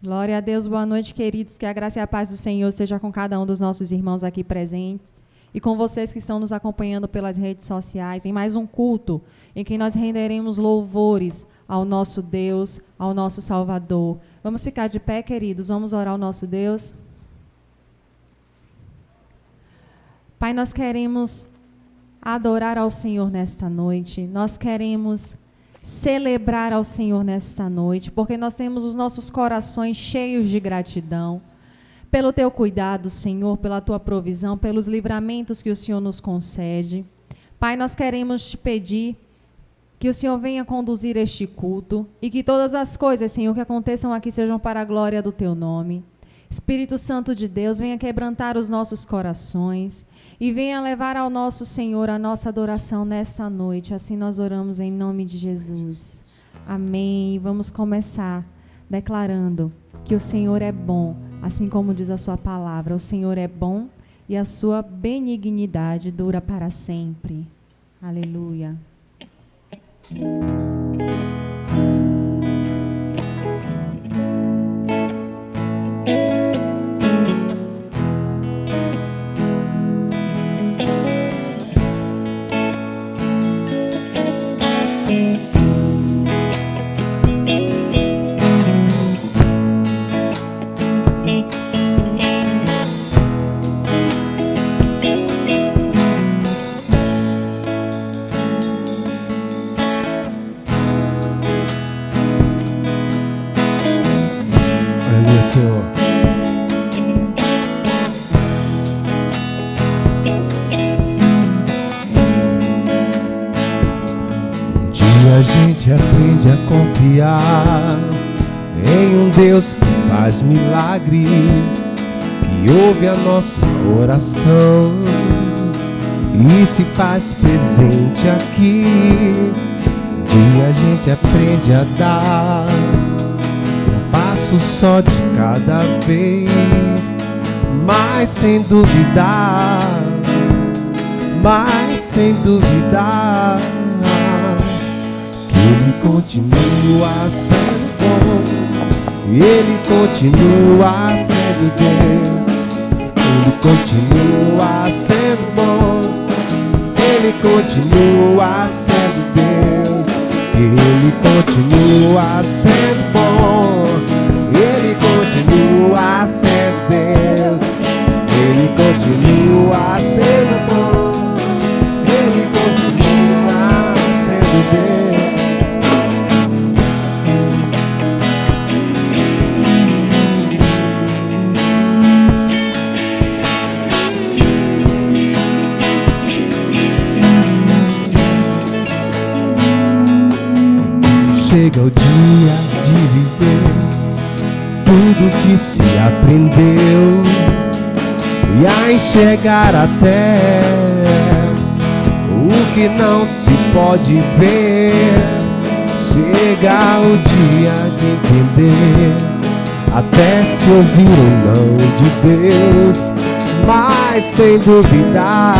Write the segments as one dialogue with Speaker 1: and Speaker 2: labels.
Speaker 1: Glória a Deus, boa noite, queridos. Que a graça e a paz do Senhor esteja com cada um dos nossos irmãos aqui presentes e com vocês que estão nos acompanhando pelas redes sociais, em mais um culto em que nós renderemos louvores ao nosso Deus, ao nosso Salvador. Vamos ficar de pé, queridos, vamos orar ao nosso Deus. Pai, nós queremos adorar ao Senhor nesta noite, nós queremos celebrar ao Senhor nesta noite, porque nós temos os nossos corações cheios de gratidão pelo teu cuidado, Senhor, pela tua provisão, pelos livramentos que o Senhor nos concede. Pai, nós queremos te pedir que o Senhor venha conduzir este culto e que todas as coisas, Senhor, que aconteçam aqui sejam para a glória do teu nome. Espírito Santo de Deus, venha quebrantar os nossos corações e venha levar ao nosso Senhor a nossa adoração nessa noite. Assim nós oramos em nome de Jesus. Amém. Vamos começar declarando que o Senhor é bom, assim como diz a sua palavra. O Senhor é bom e a sua benignidade dura para sempre. Aleluia.
Speaker 2: Senhor. Um dia a gente aprende a confiar em um Deus que faz milagre, que ouve a nossa oração e se faz presente aqui. Um dia a gente aprende a dar passo só de cada vez, mas sem duvidar, que Ele continua sendo bom, Ele continua sendo Deus, Ele continua sendo bom, Ele continua sendo Deus, que Ele continua sendo bom, Ele continua sendo Deus, Ele continua sendo bom, Ele continua sendo Deus. Chega o dia de viver tudo que se aprendeu e a enxergar até o que não se pode ver. Chega o dia de entender, até se ouvir o não de Deus, mas sem duvidar,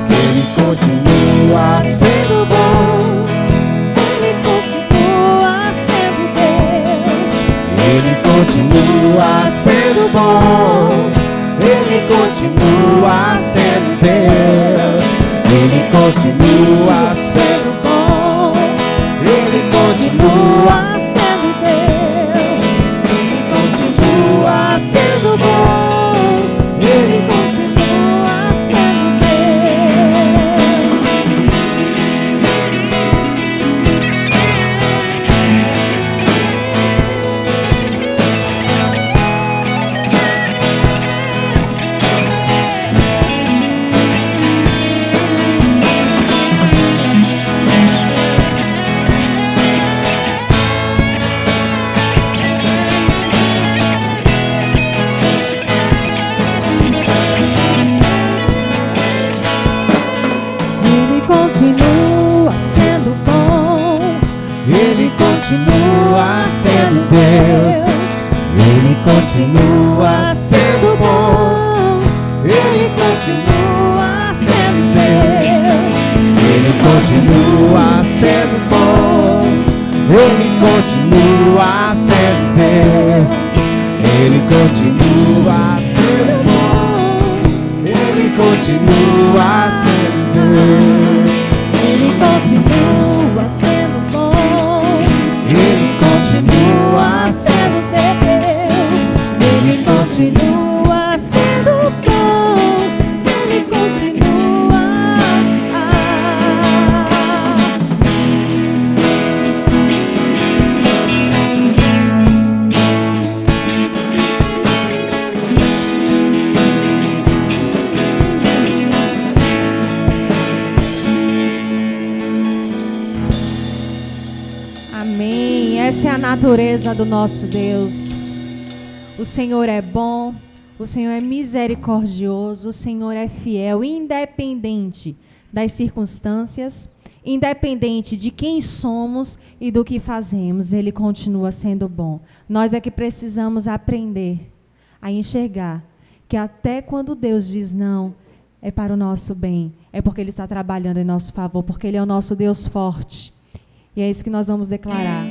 Speaker 2: que Ele continua sendo bom,
Speaker 3: Ele continua sendo Deus,
Speaker 2: Ele continua sendo bom, Ele continua sendo Deus, Ele continua sendo bom, Ele continua Ele continua sendo Deus. Ele continua sendo bom. Ele continua sendo Deus. Ele continua sendo bom. Ele continua sendo Deus. Ele continua sendo bom. Ele continua sendo Deus.
Speaker 3: Ele continua sendo bom.
Speaker 2: Ele continua sendo
Speaker 3: Deus. Ele continua sendo bom. Ele continua.
Speaker 1: Amém. Essa é a natureza do nosso Deus. O Senhor é bom, o Senhor é misericordioso, o Senhor é fiel, independente das circunstâncias, independente de quem somos e do que fazemos, Ele continua sendo bom. Nós é que precisamos aprender a enxergar que até quando Deus diz não, é para o nosso bem, é porque Ele está trabalhando em nosso favor, porque Ele é o nosso Deus forte. E é isso que nós vamos declarar.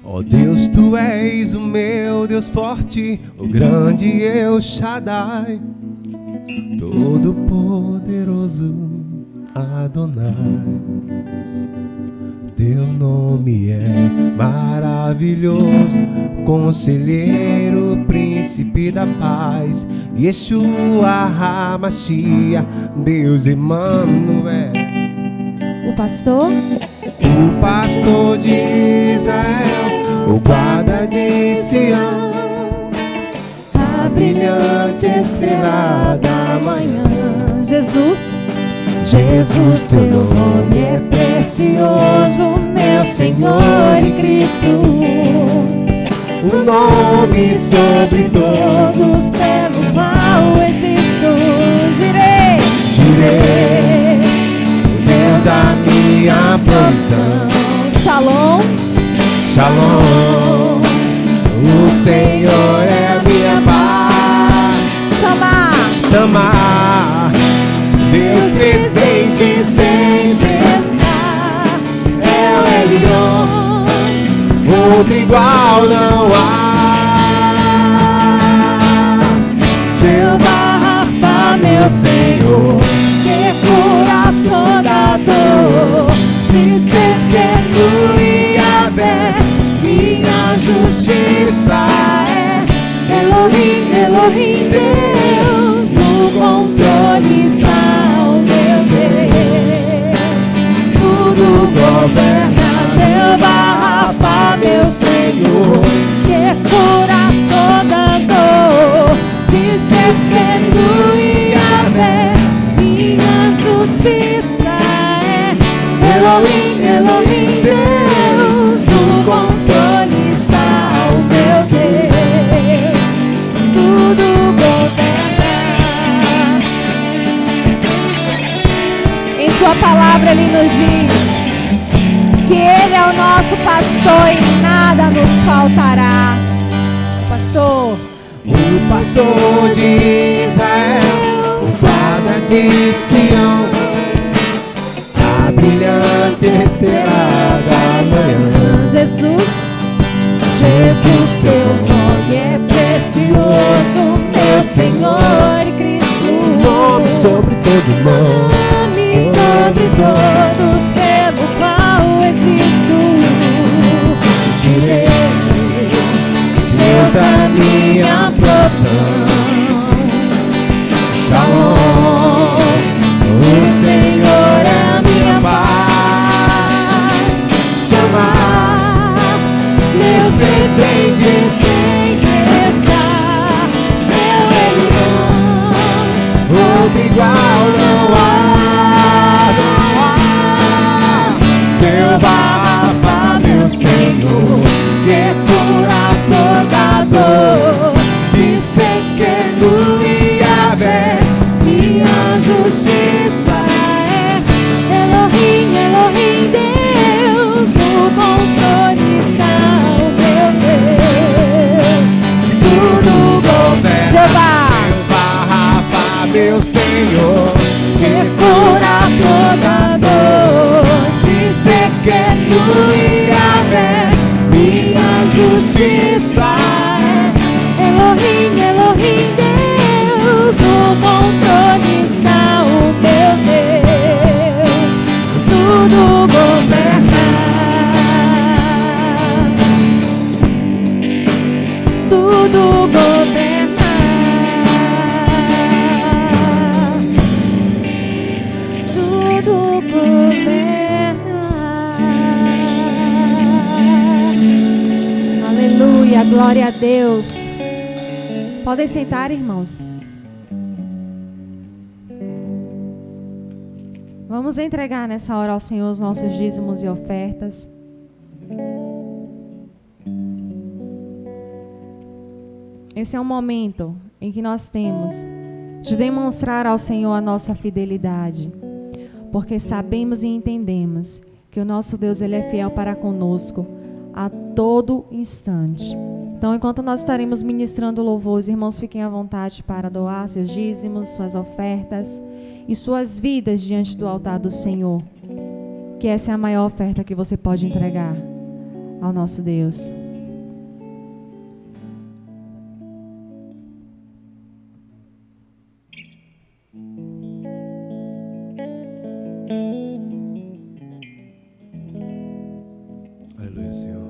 Speaker 2: Ó Deus, Tu és o meu Deus forte, o grande El Shaddai, Todo-Poderoso Adonai. Teu nome é maravilhoso, Conselheiro, Príncipe da Paz, Yeshua HaMashiach, Deus Emmanuel.
Speaker 1: O pastor
Speaker 2: De Israel, o guarda de Sião, a brilhante estrela da manhã.
Speaker 1: Jesus,
Speaker 3: Teu nome é precioso, meu Senhor e Cristo.
Speaker 2: O nome sobre
Speaker 3: Todos pelo qual existo. Direi,
Speaker 2: o Deus da minha provisão.
Speaker 1: Shalom,
Speaker 2: Shalom, o Senhor é a minha paz. Chamar, Deus presente sempre
Speaker 3: está,
Speaker 2: é o Elion, outro igual não há.
Speaker 3: Jeová Rafa, meu Senhor, que cura toda dor. Discerno e Yahvé, minha justiça é. Elohim, Elohim, Deus, no controle está o meu Deus. Tudo governa, Jeová Rafa, meu Senhor, que cura toda dor. Discerno e Yahvé, minha justiça é. Elohim, Elohim, Deus, no controle está o meu Deus. Tudo governa.
Speaker 1: em sua palavra Ele nos diz que Ele é o nosso pastor e nada nos faltará. Pastor,
Speaker 2: o pastor de Israel, o guarda de Sião, a brilhante estrela da manhã.
Speaker 3: Jesus, teu nome é precioso, meu Senhor e Cristo.
Speaker 2: Nome sobre todo nome,
Speaker 3: Sobre todos pelo qual existo.
Speaker 2: Direi, Deus da minha porção. Shalom, o Senhor é a minha paz. Chamar,
Speaker 3: Meus presentes sempre está. Meu Elion,
Speaker 2: outro igual não há, não há.
Speaker 3: quieto e Yahvé, minha justiça. Elohim, Elohim, Deus, no controle está o meu Deus, tudo governa, tudo governa, tudo governa. Aleluia, glória a Deus. Podem sentar, irmãos. Vamos entregar nessa hora ao Senhor os nossos dízimos e ofertas. Esse é um momento em que nós temos de demonstrar ao Senhor a nossa fidelidade, porque sabemos e entendemos que o nosso Deus, Ele é fiel para conosco a todo instante. Então, enquanto nós estaremos ministrando louvor, os irmãos fiquem à vontade para doar seus dízimos, suas ofertas e suas vidas diante do altar do Senhor, que essa é a maior oferta que você pode entregar ao nosso Deus.
Speaker 2: Aleluia, Senhor.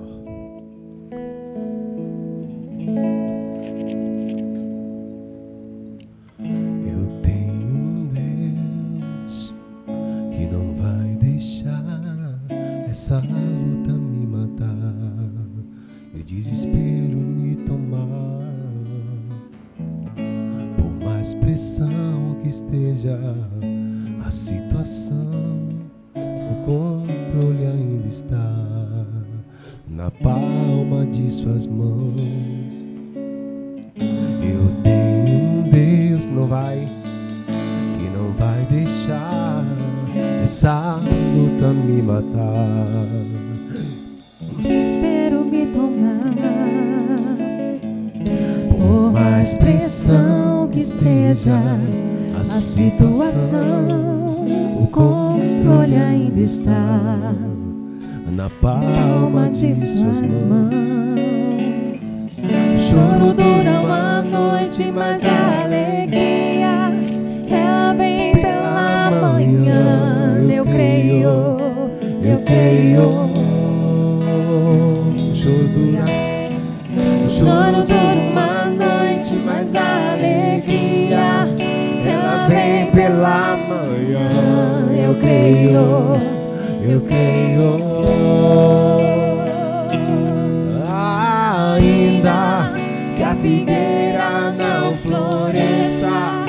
Speaker 2: Eu tenho um Deus que não vai deixar essa luta me matar e o desespero me tomar. Por mais pressão que esteja a situação, o controle ainda está na palma de suas mãos. Eu tenho um Deus que não vai deixar essa luta me matar.
Speaker 3: Desespero me tomar. Por mais pressão que esteja a situação, o controle ainda está
Speaker 2: na palma de suas mãos.
Speaker 3: O choro dura uma noite, mas a alegria ela vem pela manhã. Eu creio, eu creio. O choro dura uma noite, mas a alegria ela vem pela manhã. Eu creio, eu creio.
Speaker 2: Ainda que a figueira não floresça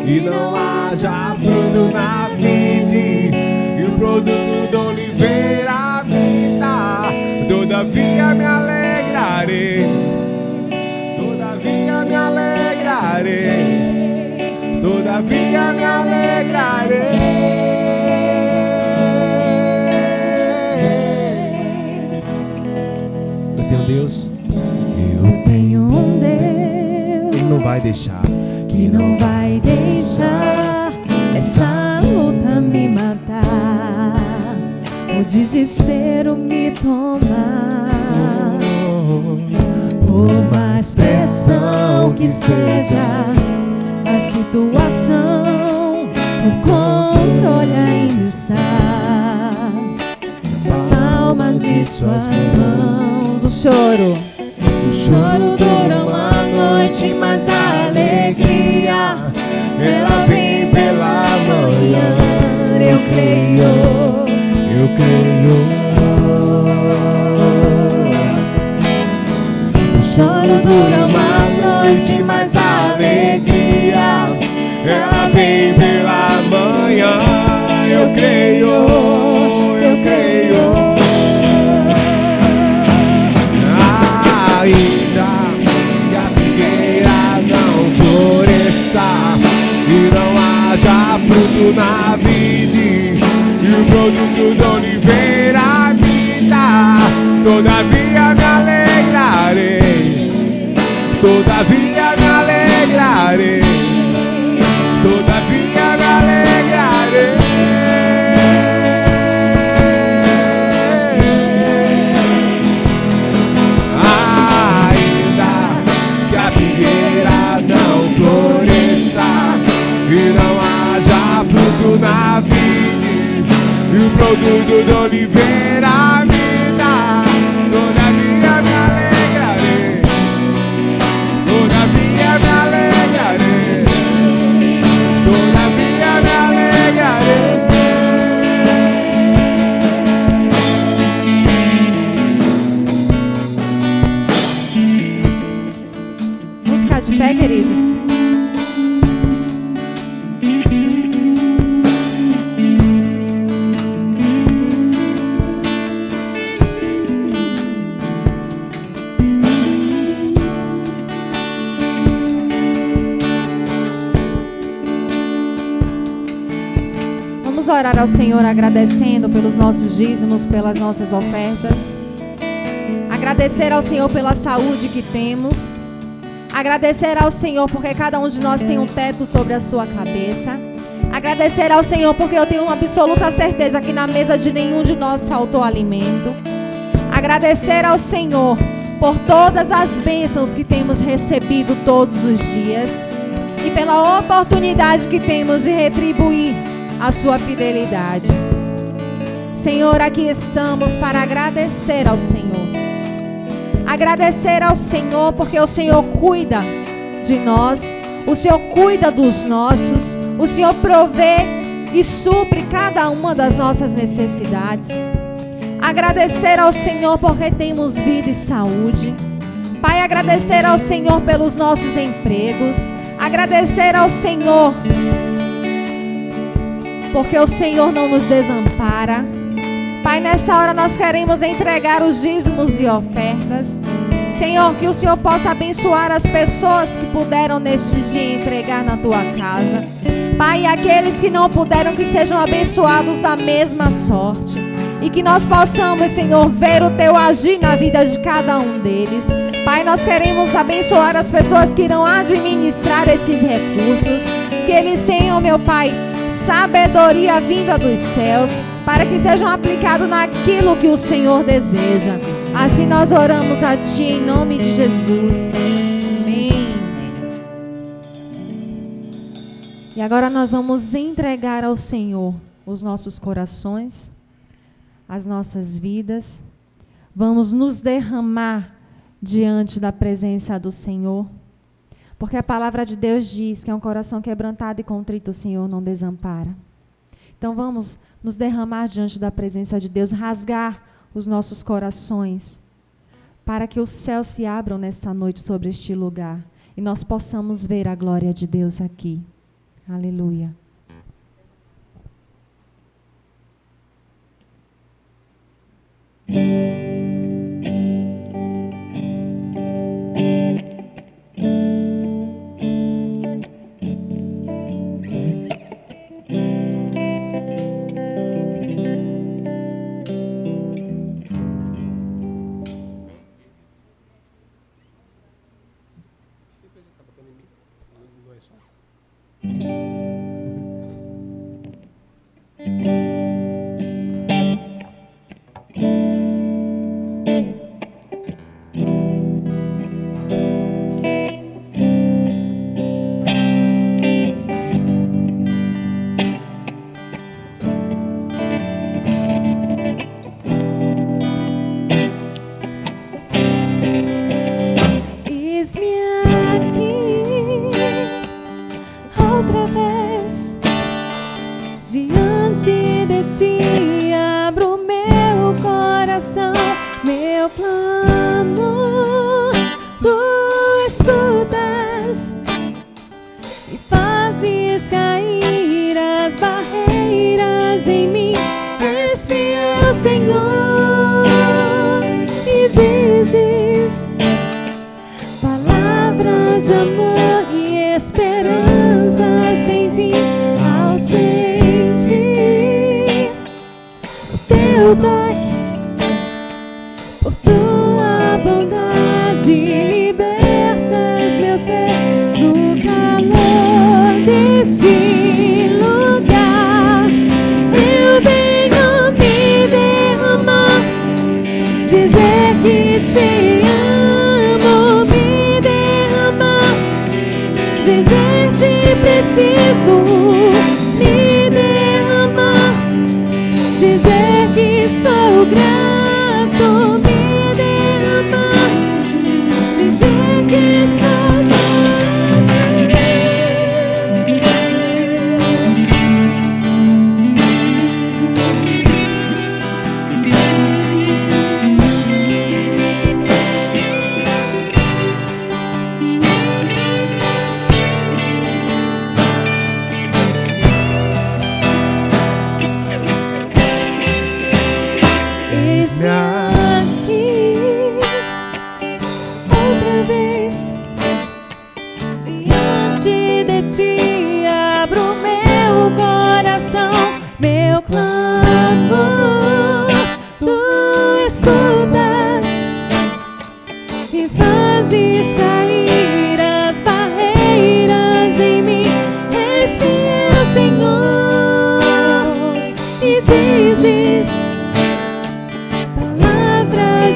Speaker 2: e não haja fruto na vide e o produto da oliveira minta, todavia me alegrarei, todavia me alegrarei, todavia me alegrarei. Deus,
Speaker 3: eu tenho um Deus
Speaker 2: que não vai deixar,
Speaker 3: que não vai deixar essa luta me matar, o desespero me tomar. Por mais pressão que esteja a situação, o controle ainda está na palma de suas mãos. O choro dura uma noite, mas a alegria ela vem pela manhã. Eu creio,
Speaker 2: eu creio.
Speaker 3: O choro dura uma noite, mas a alegria ela vem pela manhã.
Speaker 2: Eu creio, eu creio. Ainda que a figueira não floresça e não haja fruto na vide e o produto da oliveira minta, todavia me alegrarei, todavia me alegrarei, todavia me alegrarei.
Speaker 1: queridos. Vamos orar ao Senhor agradecendo pelos nossos dízimos, pelas nossas ofertas. Agradecer ao Senhor pela saúde que temos. Agradecer ao Senhor porque cada um de nós tem um teto sobre a sua cabeça. Agradecer ao Senhor porque eu tenho uma absoluta certeza que na mesa de nenhum de nós faltou alimento. Agradecer ao Senhor por todas as bênçãos que temos recebido todos os dias e pela oportunidade que temos de retribuir a sua fidelidade. Senhor, aqui estamos para agradecer ao Senhor. Agradecer ao Senhor porque o Senhor cuida de nós, o Senhor cuida dos nossos, o Senhor provê e supre cada uma das nossas necessidades. Agradecer ao Senhor porque temos vida e saúde. Pai, agradecer ao Senhor pelos nossos empregos. Agradecer ao Senhor porque o Senhor não nos desampara. Pai, nessa hora nós queremos entregar os dízimos e ofertas. Senhor, que o Senhor possa abençoar as pessoas que puderam neste dia entregar na Tua casa. Pai, e aqueles que não puderam, que sejam abençoados da mesma sorte. E que nós possamos, Senhor, ver o Teu agir na vida de cada um deles. Pai, nós queremos abençoar as pessoas que irão administrar esses recursos. Que eles tenham, meu Pai, sabedoria vinda dos céus, para que sejam aplicados naquilo que o Senhor deseja. Assim nós oramos a Ti em nome de Jesus. Amém. E agora nós vamos entregar ao Senhor os nossos corações, as nossas vidas. Vamos nos derramar diante da presença do Senhor. Porque a palavra de Deus diz que é um coração quebrantado e contrito o Senhor não desampara. Então vamos nos derramar diante da presença de Deus, rasgar os nossos corações, para que os céus se abram nesta noite sobre este lugar e nós possamos ver a glória de Deus aqui. Aleluia.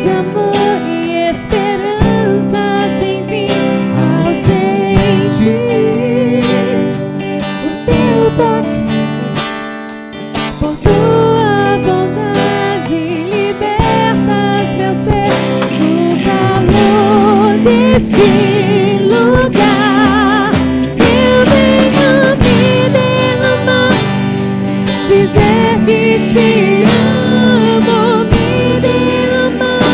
Speaker 1: de amor e esperança sem fim ausente. O teu toque, por tua bondade, libertas meu ser no calor deste lugar. Eu venho me derramar, dizer que te amo, me derramar,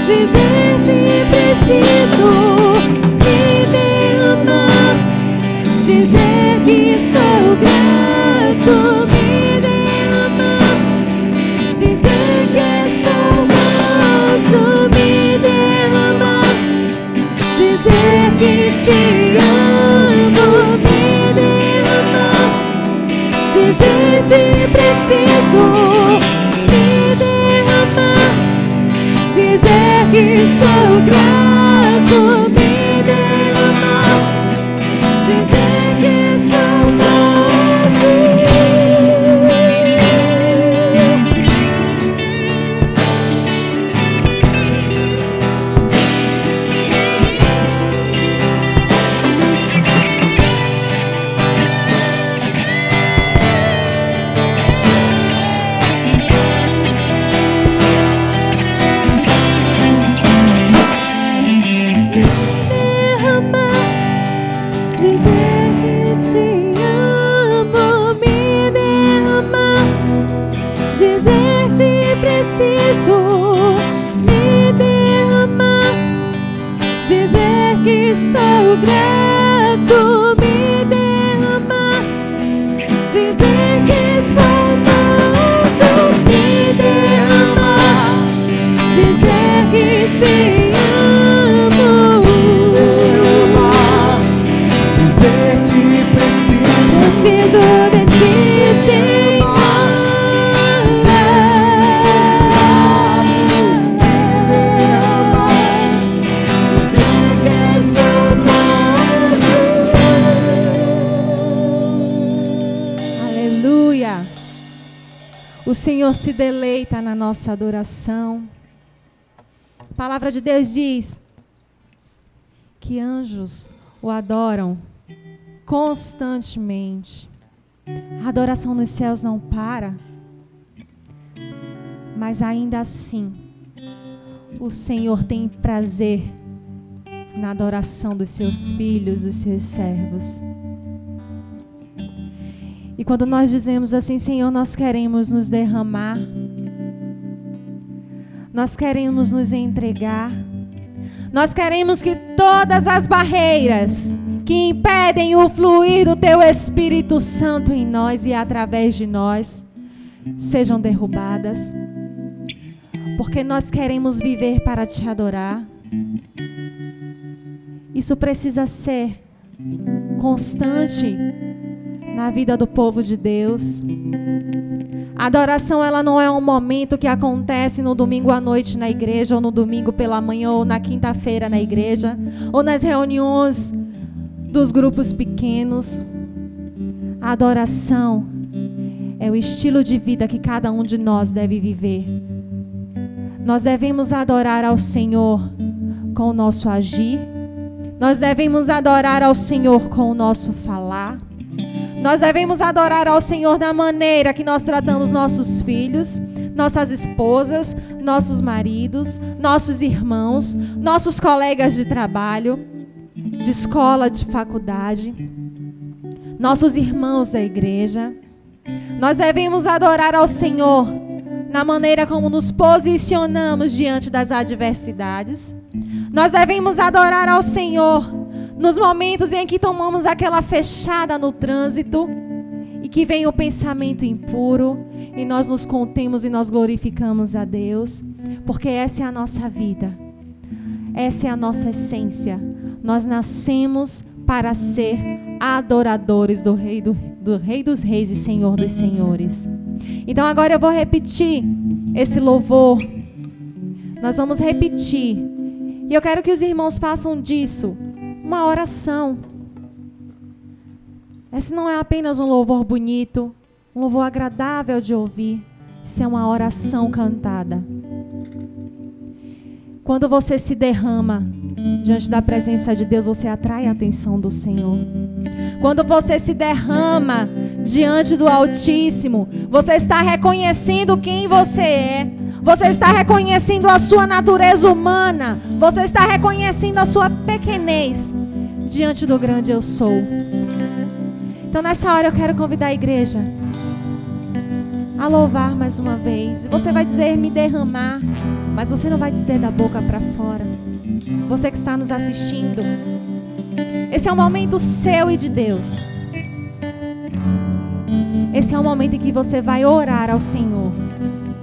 Speaker 1: dizer que preciso, me derramar, dizer que sou grato, me derramar, dizer que és formoso, me derramar, dizer que te amo, me derramar, dizer que preciso, me derramar, dizer que sou grato, me derramar, dizer que és formoso. Dizer que te amo, me derramar, dizer que preciso, me derramar, dizer que sou grato, me derramar, dizer que és formoso, me derramar, dizer que te amo.
Speaker 2: Dizer-te
Speaker 1: Preciso de ti, Senhor. Aleluia. O Senhor se deleita na nossa adoração. A palavra de Deus diz que anjos o adoram constantemente. A adoração nos céus não para, mas ainda assim o Senhor tem prazer na adoração dos seus filhos, dos seus servos. E quando nós dizemos assim: Senhor, nós queremos nos derramar, nós queremos nos entregar, nós queremos que todas as barreiras que impedem o fluir do Teu Espírito Santo em nós e através de nós sejam derrubadas, porque nós queremos viver para Te adorar. Isso precisa ser constante na vida do povo de Deus. A adoração, ela não é um momento que acontece no domingo à noite na igreja, ou no domingo pela manhã, ou na quinta-feira na igreja, ou nas reuniões dos grupos pequenos. A adoração é o estilo de vida que cada um de nós deve viver. Nós devemos adorar ao Senhor com o nosso agir. Nós devemos adorar ao Senhor com o nosso falar. Nós devemos adorar ao Senhor da maneira que nós tratamos nossos filhos, nossas esposas, nossos maridos, nossos irmãos, nossos colegas de trabalho, de escola, de faculdade, nossos irmãos da igreja. Nós devemos adorar ao Senhor na maneira como nos posicionamos diante das adversidades. Nós devemos adorar ao Senhor nos momentos em que tomamos aquela fechada no trânsito e que vem o pensamento impuro e nós nos contemos e nós glorificamos a Deus, porque essa é a nossa vida, essa é a nossa essência. Nós nascemos para ser adoradores do Rei dos Reis e Senhor dos Senhores. Então agora eu vou repetir esse louvor. Nós vamos repetir. E eu quero que os irmãos façam disso uma oração. Esse não é apenas um louvor bonito, um louvor agradável de ouvir. Isso é uma oração cantada. Quando você se derrama diante da presença de Deus, você atrai a atenção do Senhor. Quando você se derrama diante do Altíssimo, você está reconhecendo quem você é. Você está reconhecendo a sua natureza humana. Você está reconhecendo a sua pequenez diante do grande eu sou. Então nessa hora eu quero convidar a igreja a louvar mais uma vez. Você vai dizer me derramar, mas você não vai dizer da boca para fora. Você que está nos assistindo, esse é um momento seu e de Deus. Esse é um momento em que você vai orar ao Senhor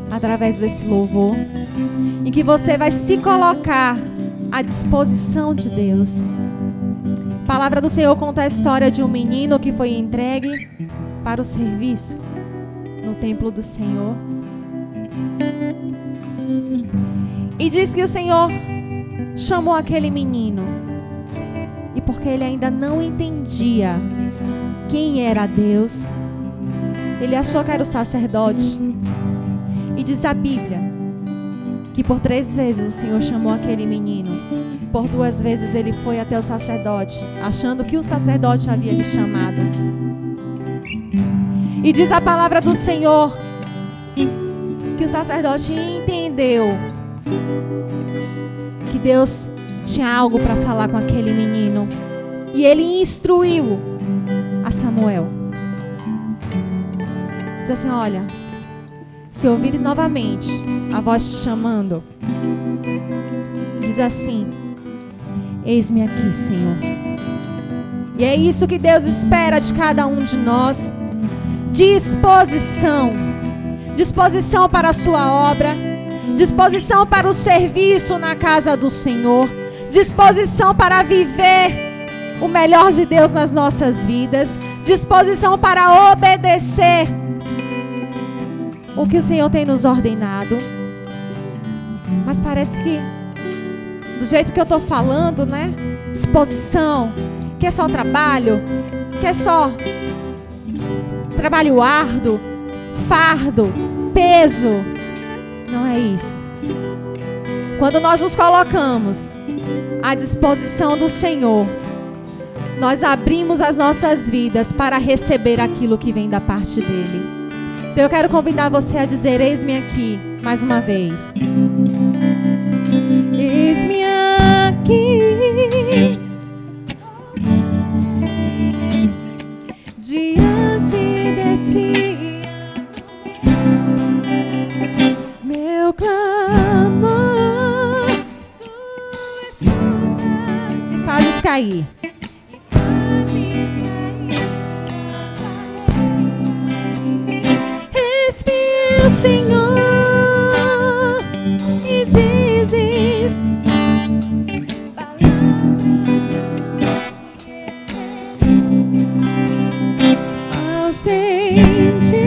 Speaker 1: através desse louvor, em que você vai se colocar à disposição de Deus. A palavra do Senhor conta a história de um menino que foi entregue para o serviço no templo do Senhor. E diz que o Senhor chamou aquele menino, e porque ele ainda não entendia quem era Deus, ele achou que era o sacerdote. E diz a Bíblia que por 3 vezes o Senhor chamou aquele menino. Por 2 vezes ele foi até o sacerdote, achando que o sacerdote havia lhe chamado. E diz a palavra do Senhor que o sacerdote entendeu que Deus tinha algo para falar com aquele menino. E ele instruiu a Samuel. Diz assim: olha, se ouvires novamente a voz te chamando, diz assim: eis-me aqui, Senhor. E é isso que Deus espera de cada um de nós. Disposição. Disposição para a sua obra. Disposição para o serviço na casa do Senhor. Disposição para viver o melhor de Deus nas nossas vidas. Disposição para obedecer o que o Senhor tem nos ordenado. Mas parece que do jeito que eu estou falando, né? Disposição, que é só trabalho, que é só trabalho árduo, fardo, peso. Não é isso. Quando nós nos colocamos à disposição do Senhor, nós abrimos as nossas vidas para receber aquilo que vem da parte dele. Então eu quero convidar você a dizer: eis-me aqui, mais uma vez. Eis-me aqui, diante de ti, meu clamor, tu escutas e fazes cair. Respira, Senhor, e dizes ao sentir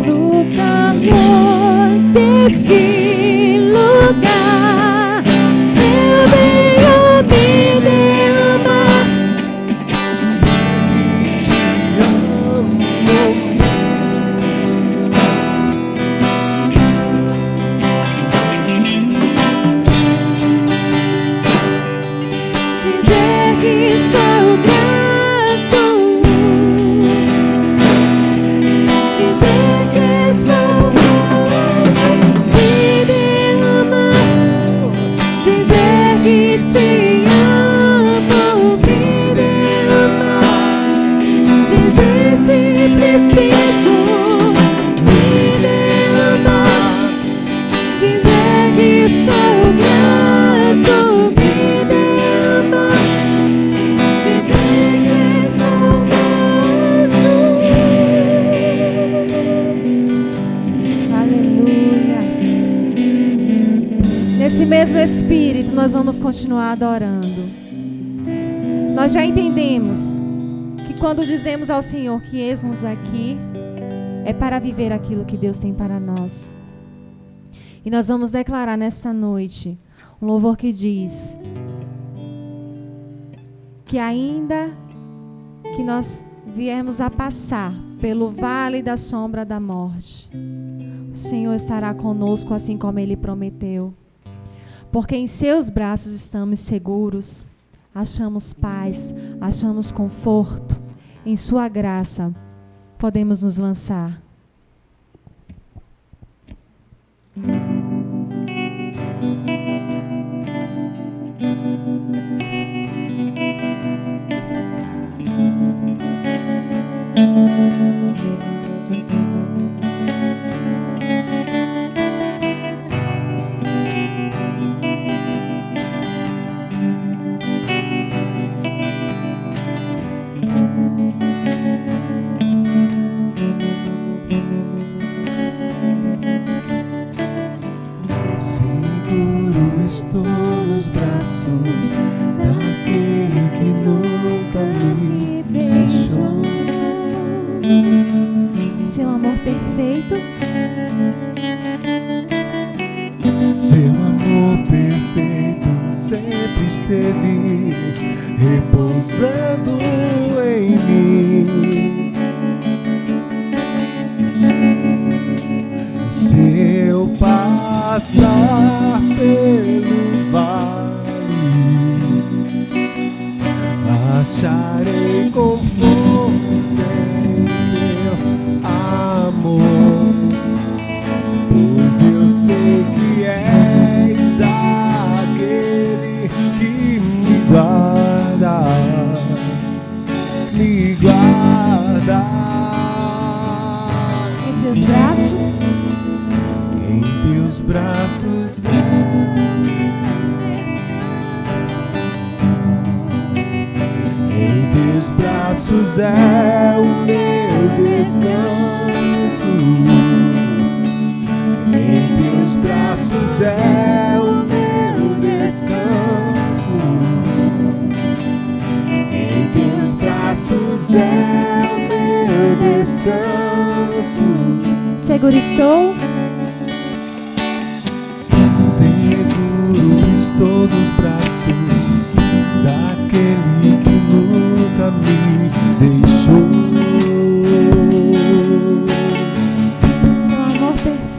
Speaker 1: no calor deste lugar, eu venho me derramar.
Speaker 2: Te amo.
Speaker 1: Dizer que sou grato, dizer que sou grato, me derramar, dizer que te amo, me derramar, dizer que preciso, me derramar, dizer que sou grato, me derramar, dizer que sou grato. Aleluia. Nesse mesmo espírito nós vamos continuar adorando. Nós já entendemos que quando dizemos ao Senhor que eis-nos aqui, é para viver aquilo que Deus tem para nós. E nós vamos declarar nessa noite um louvor que diz que ainda que nós viermos a passar pelo vale da sombra da morte, o Senhor estará conosco assim como Ele prometeu. Porque em seus braços estamos seguros, achamos paz, achamos conforto. Em sua graça podemos nos lançar.
Speaker 2: Seguro estou nos braços daquele que nunca me deixou.
Speaker 1: Seu amor perfeito,
Speaker 2: seu amor perfeito sempre esteve repousando em mim. Se eu passar pelo vale, acharei conforto em teu amor, pois eu sei que és aquele que me guarda, me guarda.
Speaker 1: em seus braços,
Speaker 2: Em teus braços em teus braços é o meu descanso. Em teus braços é o meu descanso. Em teus braços é o meu descanso.
Speaker 1: seguro estou,
Speaker 2: Seguro estou nos braços daquele que nunca me deixou.
Speaker 1: seu amor perfeito,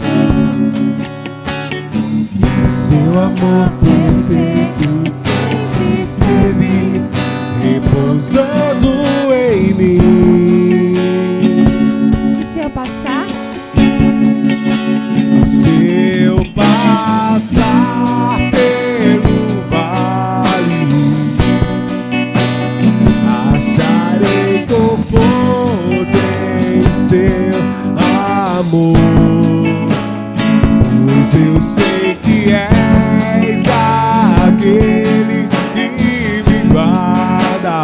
Speaker 2: Seu amor perfeito sempre esteve repousando em mim.
Speaker 1: e se eu passar,
Speaker 2: Se eu passar pelo vale, acharei conforto em seu amor, pois eu sei que és aquele que me guarda,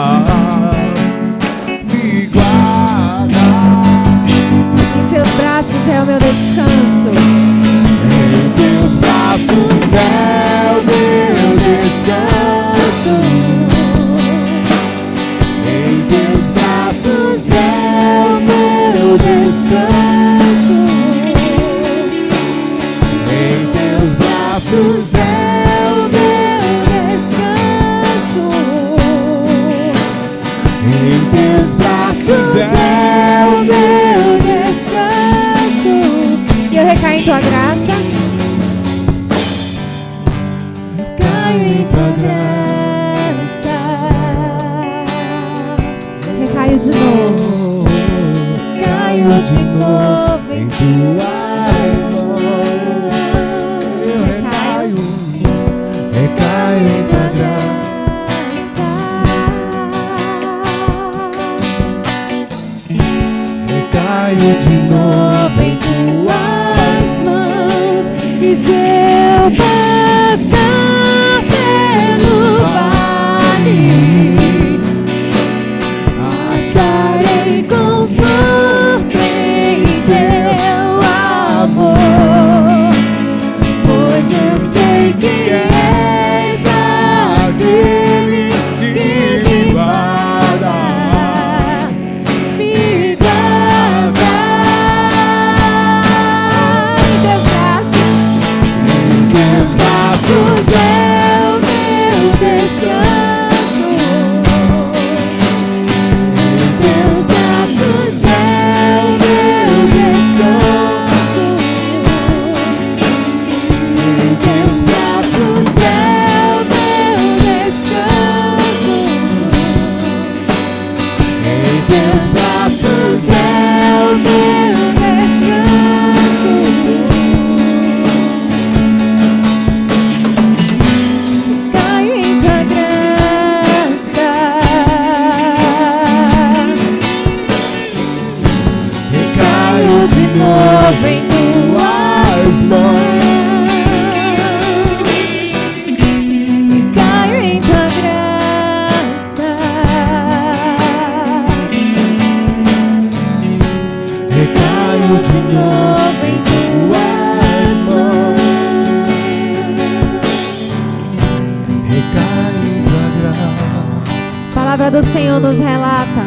Speaker 2: me guarda.
Speaker 1: em seus braços é o meu descanso,
Speaker 2: Em teus braços é o meu descanso. Em teus braços é o meu descanso. Em teus braços é o meu descanso. Em teus braços é o meu descanso.
Speaker 1: e eu recaio em tua graça,
Speaker 2: Caio em tua graça.
Speaker 1: recaio de novo,
Speaker 2: Caio de novo em tuas mãos. Eu recaio em tua graça. Recaio de novo em tuas mãos.
Speaker 1: e se eu passar pelo vale,
Speaker 2: Acharei
Speaker 1: conforto em seu amor,
Speaker 2: teus braços é o meu descanso.
Speaker 3: Caio em tua graça.
Speaker 2: Recaio de novo em tuas mãos.
Speaker 3: Caio em tua graça.
Speaker 2: Recaio de novo em tuas mãos. Recaio em tua graça.
Speaker 3: A palavra do Senhor nos relata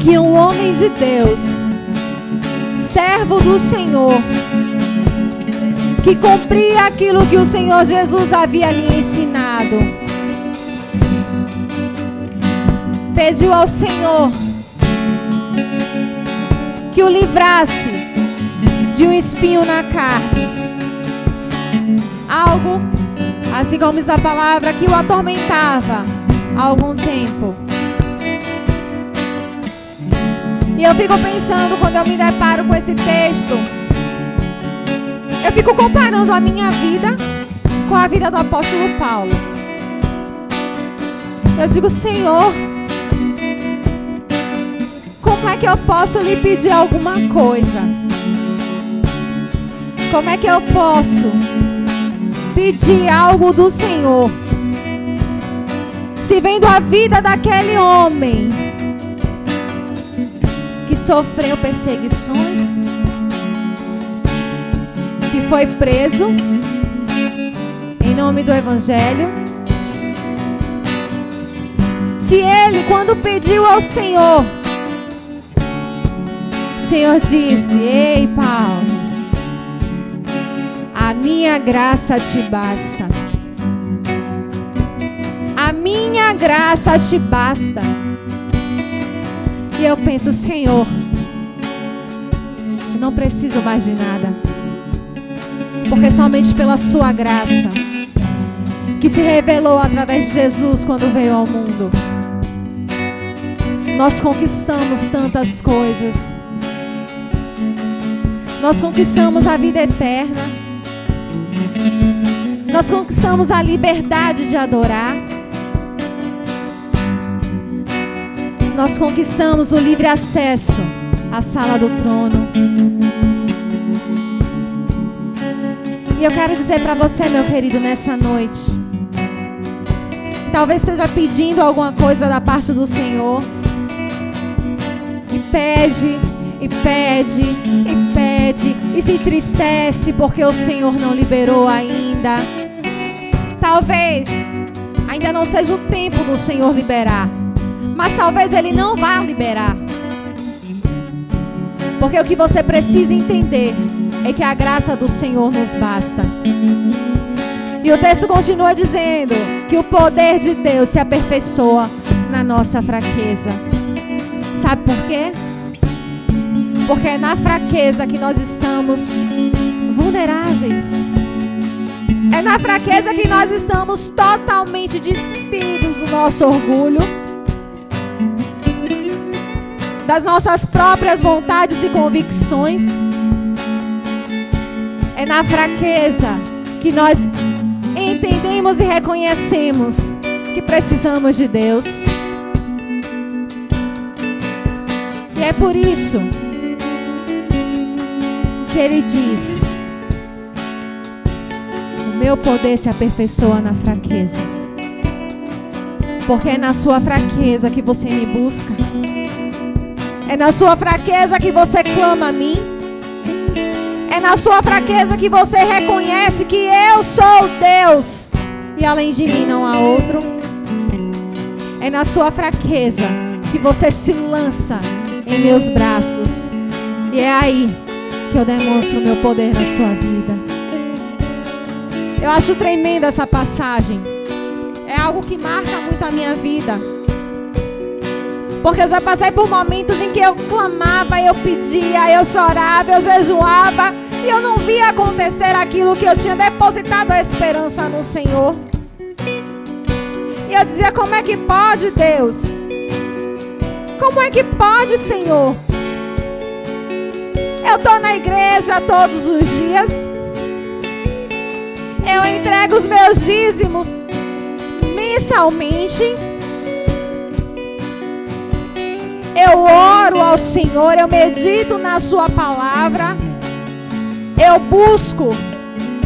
Speaker 3: que um homem de Deus, servo do Senhor, que cumpria aquilo que o Senhor Jesus havia lhe ensinado, pediu ao Senhor que o livrasse de um espinho na carne, algo, assim como diz a palavra, que o atormentava há algum tempo. E eu fico pensando, quando eu me deparo com esse texto, eu fico comparando a minha vida com a vida do apóstolo Paulo. Eu digo, Senhor, como é que eu posso lhe pedir alguma coisa? Como é que eu posso pedir algo do Senhor, se vendo a vida daquele homem que sofreu perseguições, que foi preso em nome do Evangelho? Se ele, quando pediu ao Senhor, o Senhor disse: ei, Paulo, a minha graça te basta. A minha graça te basta. E eu penso, Senhor, eu não preciso mais de nada, porque somente pela sua graça, que se revelou através de Jesus quando veio ao mundo, nós conquistamos tantas coisas. Nós conquistamos a vida eterna. Nós conquistamos a liberdade de adorar. Nós conquistamos o livre acesso à sala do trono. E eu quero dizer para você, meu querido, nessa noite, que talvez esteja pedindo alguma coisa da parte do Senhor, e pede, e pede, e pede, e se entristece porque o Senhor não liberou ainda. Talvez ainda não seja o tempo do Senhor liberar, mas talvez Ele não vá liberar, porque o que você precisa entender é que a graça do Senhor nos basta. E o texto continua dizendo que o poder de Deus se aperfeiçoa na nossa fraqueza. Sabe por quê? Porque é na fraqueza que nós estamos vulneráveis. É na fraqueza que nós estamos totalmente despidos do nosso orgulho, das nossas próprias vontades e convicções. É na fraqueza que nós entendemos e reconhecemos que precisamos de Deus. E é por isso que Ele diz: o meu poder se aperfeiçoa na fraqueza. Porque é na sua fraqueza que você me busca. É na sua fraqueza que você clama a mim. É na sua fraqueza que você reconhece que eu sou Deus e além de mim não há outro. É na sua fraqueza que você se lança em meus braços. E é aí que eu demonstro o meu poder na sua vida. Eu acho tremenda essa passagem. É algo que marca muito a minha vida. Porque eu já passei por momentos em que eu clamava, eu pedia, eu chorava, eu jejuava, e eu não via acontecer aquilo que eu tinha depositado a esperança no Senhor. E
Speaker 1: eu dizia: como é que pode, Deus? Como é que pode, Senhor? Eu estou na igreja todos os dias. Eu entrego os meus dízimos mensalmente. Eu oro ao Senhor, eu medito na sua palavra. Eu busco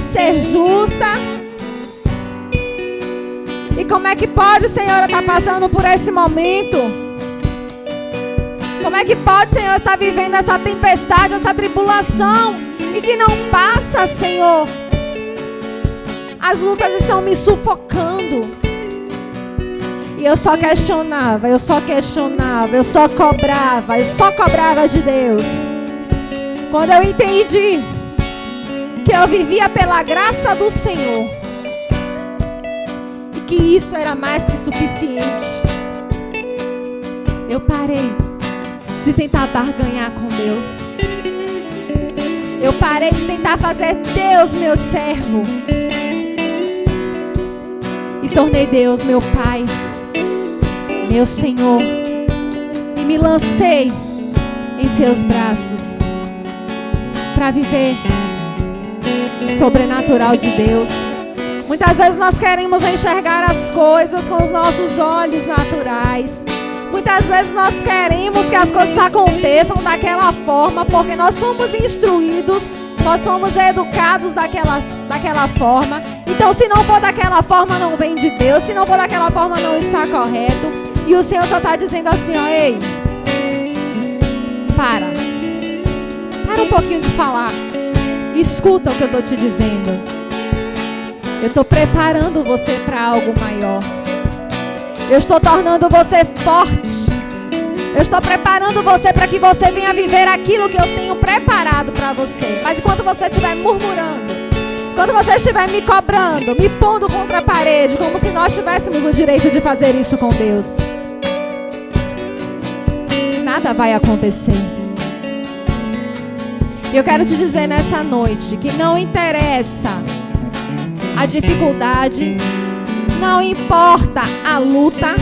Speaker 1: ser justa. E como é que pode, Senhor, eu estar passando por esse momento? Como é que pode, Senhor, estar vivendo essa tempestade, essa tribulação, e que não passa, Senhor? As lutas estão me sufocando. E eu só questionava, eu só cobrava de Deus. Quando eu entendi que eu vivia pela graça do Senhor, e que isso era mais que suficiente, eu parei de tentar barganhar com Deus. Eu parei de tentar fazer Deus meu servo. E tornei Deus meu Pai, meu Senhor. E me lancei em seus braços para viver o sobrenatural de Deus. Muitas vezes nós queremos enxergar as coisas com os nossos olhos naturais. Muitas vezes nós queremos que as coisas aconteçam daquela forma, porque nós somos instruídos, nós somos educados daquela forma. Então, se não for daquela forma, não vem de Deus. Se não for daquela forma, não está correto. E o Senhor só está dizendo assim, ó: ei, para um pouquinho de falar. Escuta o que eu estou te dizendo. Eu estou preparando você para algo maior. Eu estou tornando você forte. Eu estou preparando você para que você venha viver aquilo que eu tenho preparado para você. Mas enquanto você estiver murmurando, quando você estiver me cobrando, me pondo contra a parede, como se nós tivéssemos o direito de fazer isso com Deus, nada vai acontecer. E eu quero te dizer nessa noite que não interessa a dificuldade, não importa a luta,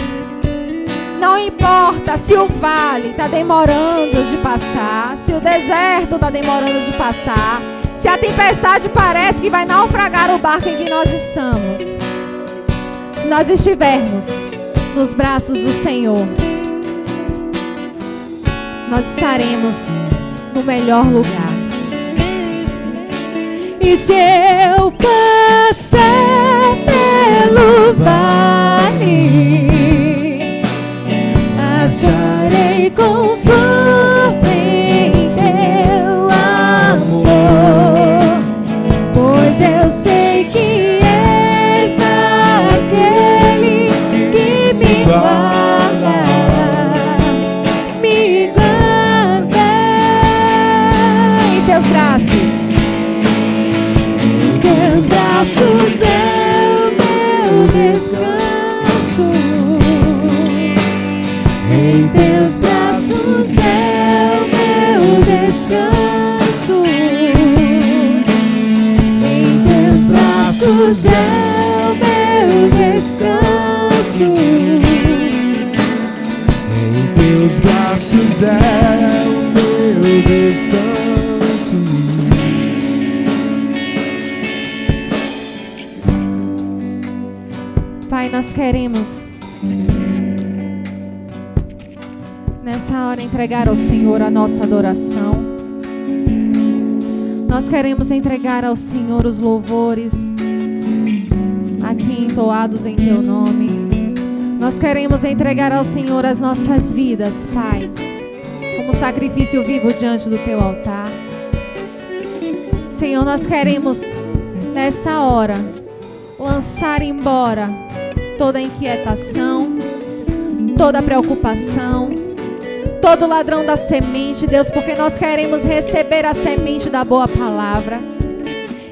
Speaker 1: não importa se o vale está demorando de passar, se o deserto está demorando de passar, se a tempestade parece que vai naufragar o barco em que nós estamos. Se nós estivermos nos braços do Senhor, nós estaremos no melhor lugar. E se eu passar pelo vale, acharei conforto em teu amor, pois eu sei que és aquele que me guarda, em seus braços. Seus braços é o meu descanso. Em teus braços é o meu descanso. Em teus braços é o meu descanso.
Speaker 2: Em teus braços é o meu descanso.
Speaker 1: Pai, nós queremos nessa hora entregar ao Senhor a nossa adoração. Nós queremos entregar ao Senhor os louvores aqui entoados em Teu nome. Nós queremos entregar ao Senhor as nossas vidas, Pai, como sacrifício vivo diante do Teu altar. Senhor, nós queremos nessa hora lançar embora toda inquietação, toda preocupação, todo ladrão da semente, Deus, porque nós queremos receber a semente da boa palavra.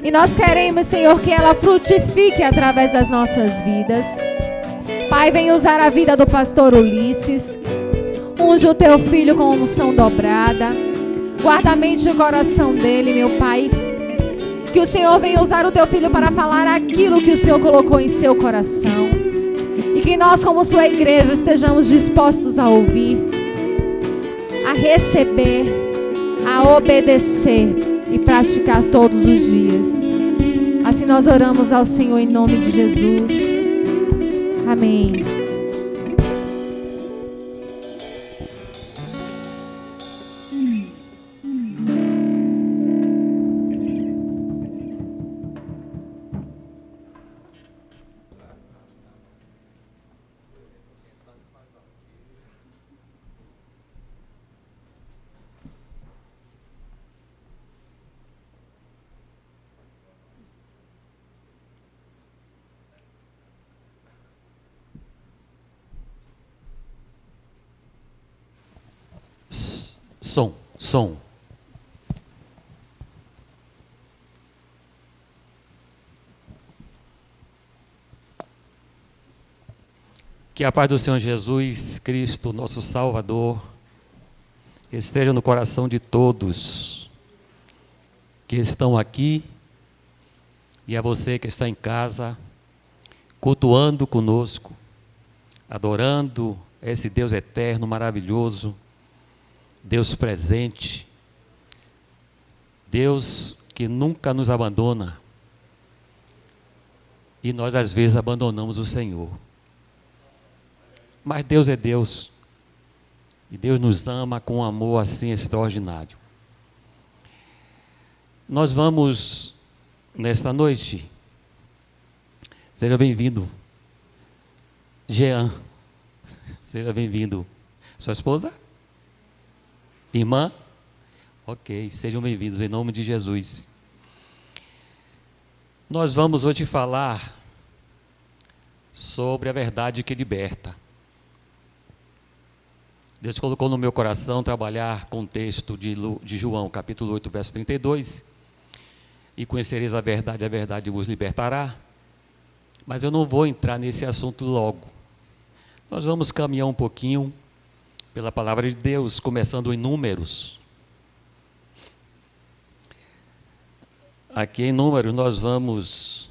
Speaker 1: E nós queremos, Senhor, que ela frutifique através das nossas vidas. Pai, vem usar a vida do pastor Ulisses. Unge o teu filho com unção dobrada. Guarda a mente e o coração dele, meu Pai. Que o Senhor venha usar o teu filho para falar aquilo que o Senhor colocou em seu coração. E que nós, como sua igreja, estejamos dispostos a ouvir, a receber, a obedecer e praticar todos os dias. Assim nós oramos ao Senhor em nome de Jesus. Amém.
Speaker 4: Som. Que a paz do Senhor Jesus Cristo, nosso Salvador, esteja no coração de todos que estão aqui e a você que está em casa, cultuando conosco, adorando esse Deus eterno, maravilhoso, Deus presente, Deus que nunca nos abandona, e nós às vezes abandonamos o Senhor. Mas Deus é Deus, e Deus nos ama com um amor assim extraordinário. Nós vamos, nesta noite, seja bem-vindo, Jean, seja bem-vindo, sua esposa? Irmã? Ok, sejam bem-vindos em nome de Jesus. Nós vamos hoje falar sobre a verdade que liberta. Deus colocou no meu coração trabalhar com o texto de João, capítulo 8, verso 32. E conhecereis a verdade vos libertará. Mas eu não vou entrar nesse assunto logo. Nós vamos caminhar um pouquinho pela palavra de Deus, começando em Números. Aqui em Números nós vamos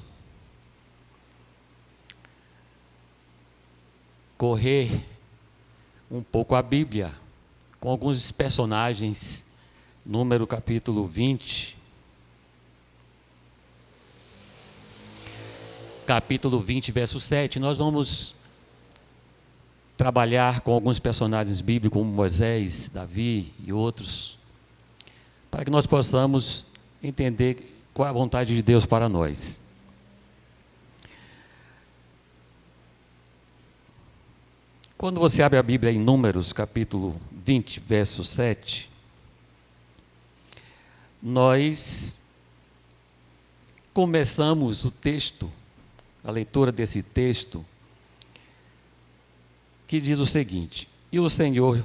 Speaker 4: correr um pouco a Bíblia, com alguns personagens. Número capítulo 20. Capítulo 20, verso 7, nós vamos trabalhar com alguns personagens bíblicos, como Moisés, Davi e outros, para que nós possamos entender qual é a vontade de Deus para nós. Quando você abre a Bíblia em Números, capítulo 20, verso 7, nós começamos o texto, a leitura desse texto, que diz o seguinte: e o Senhor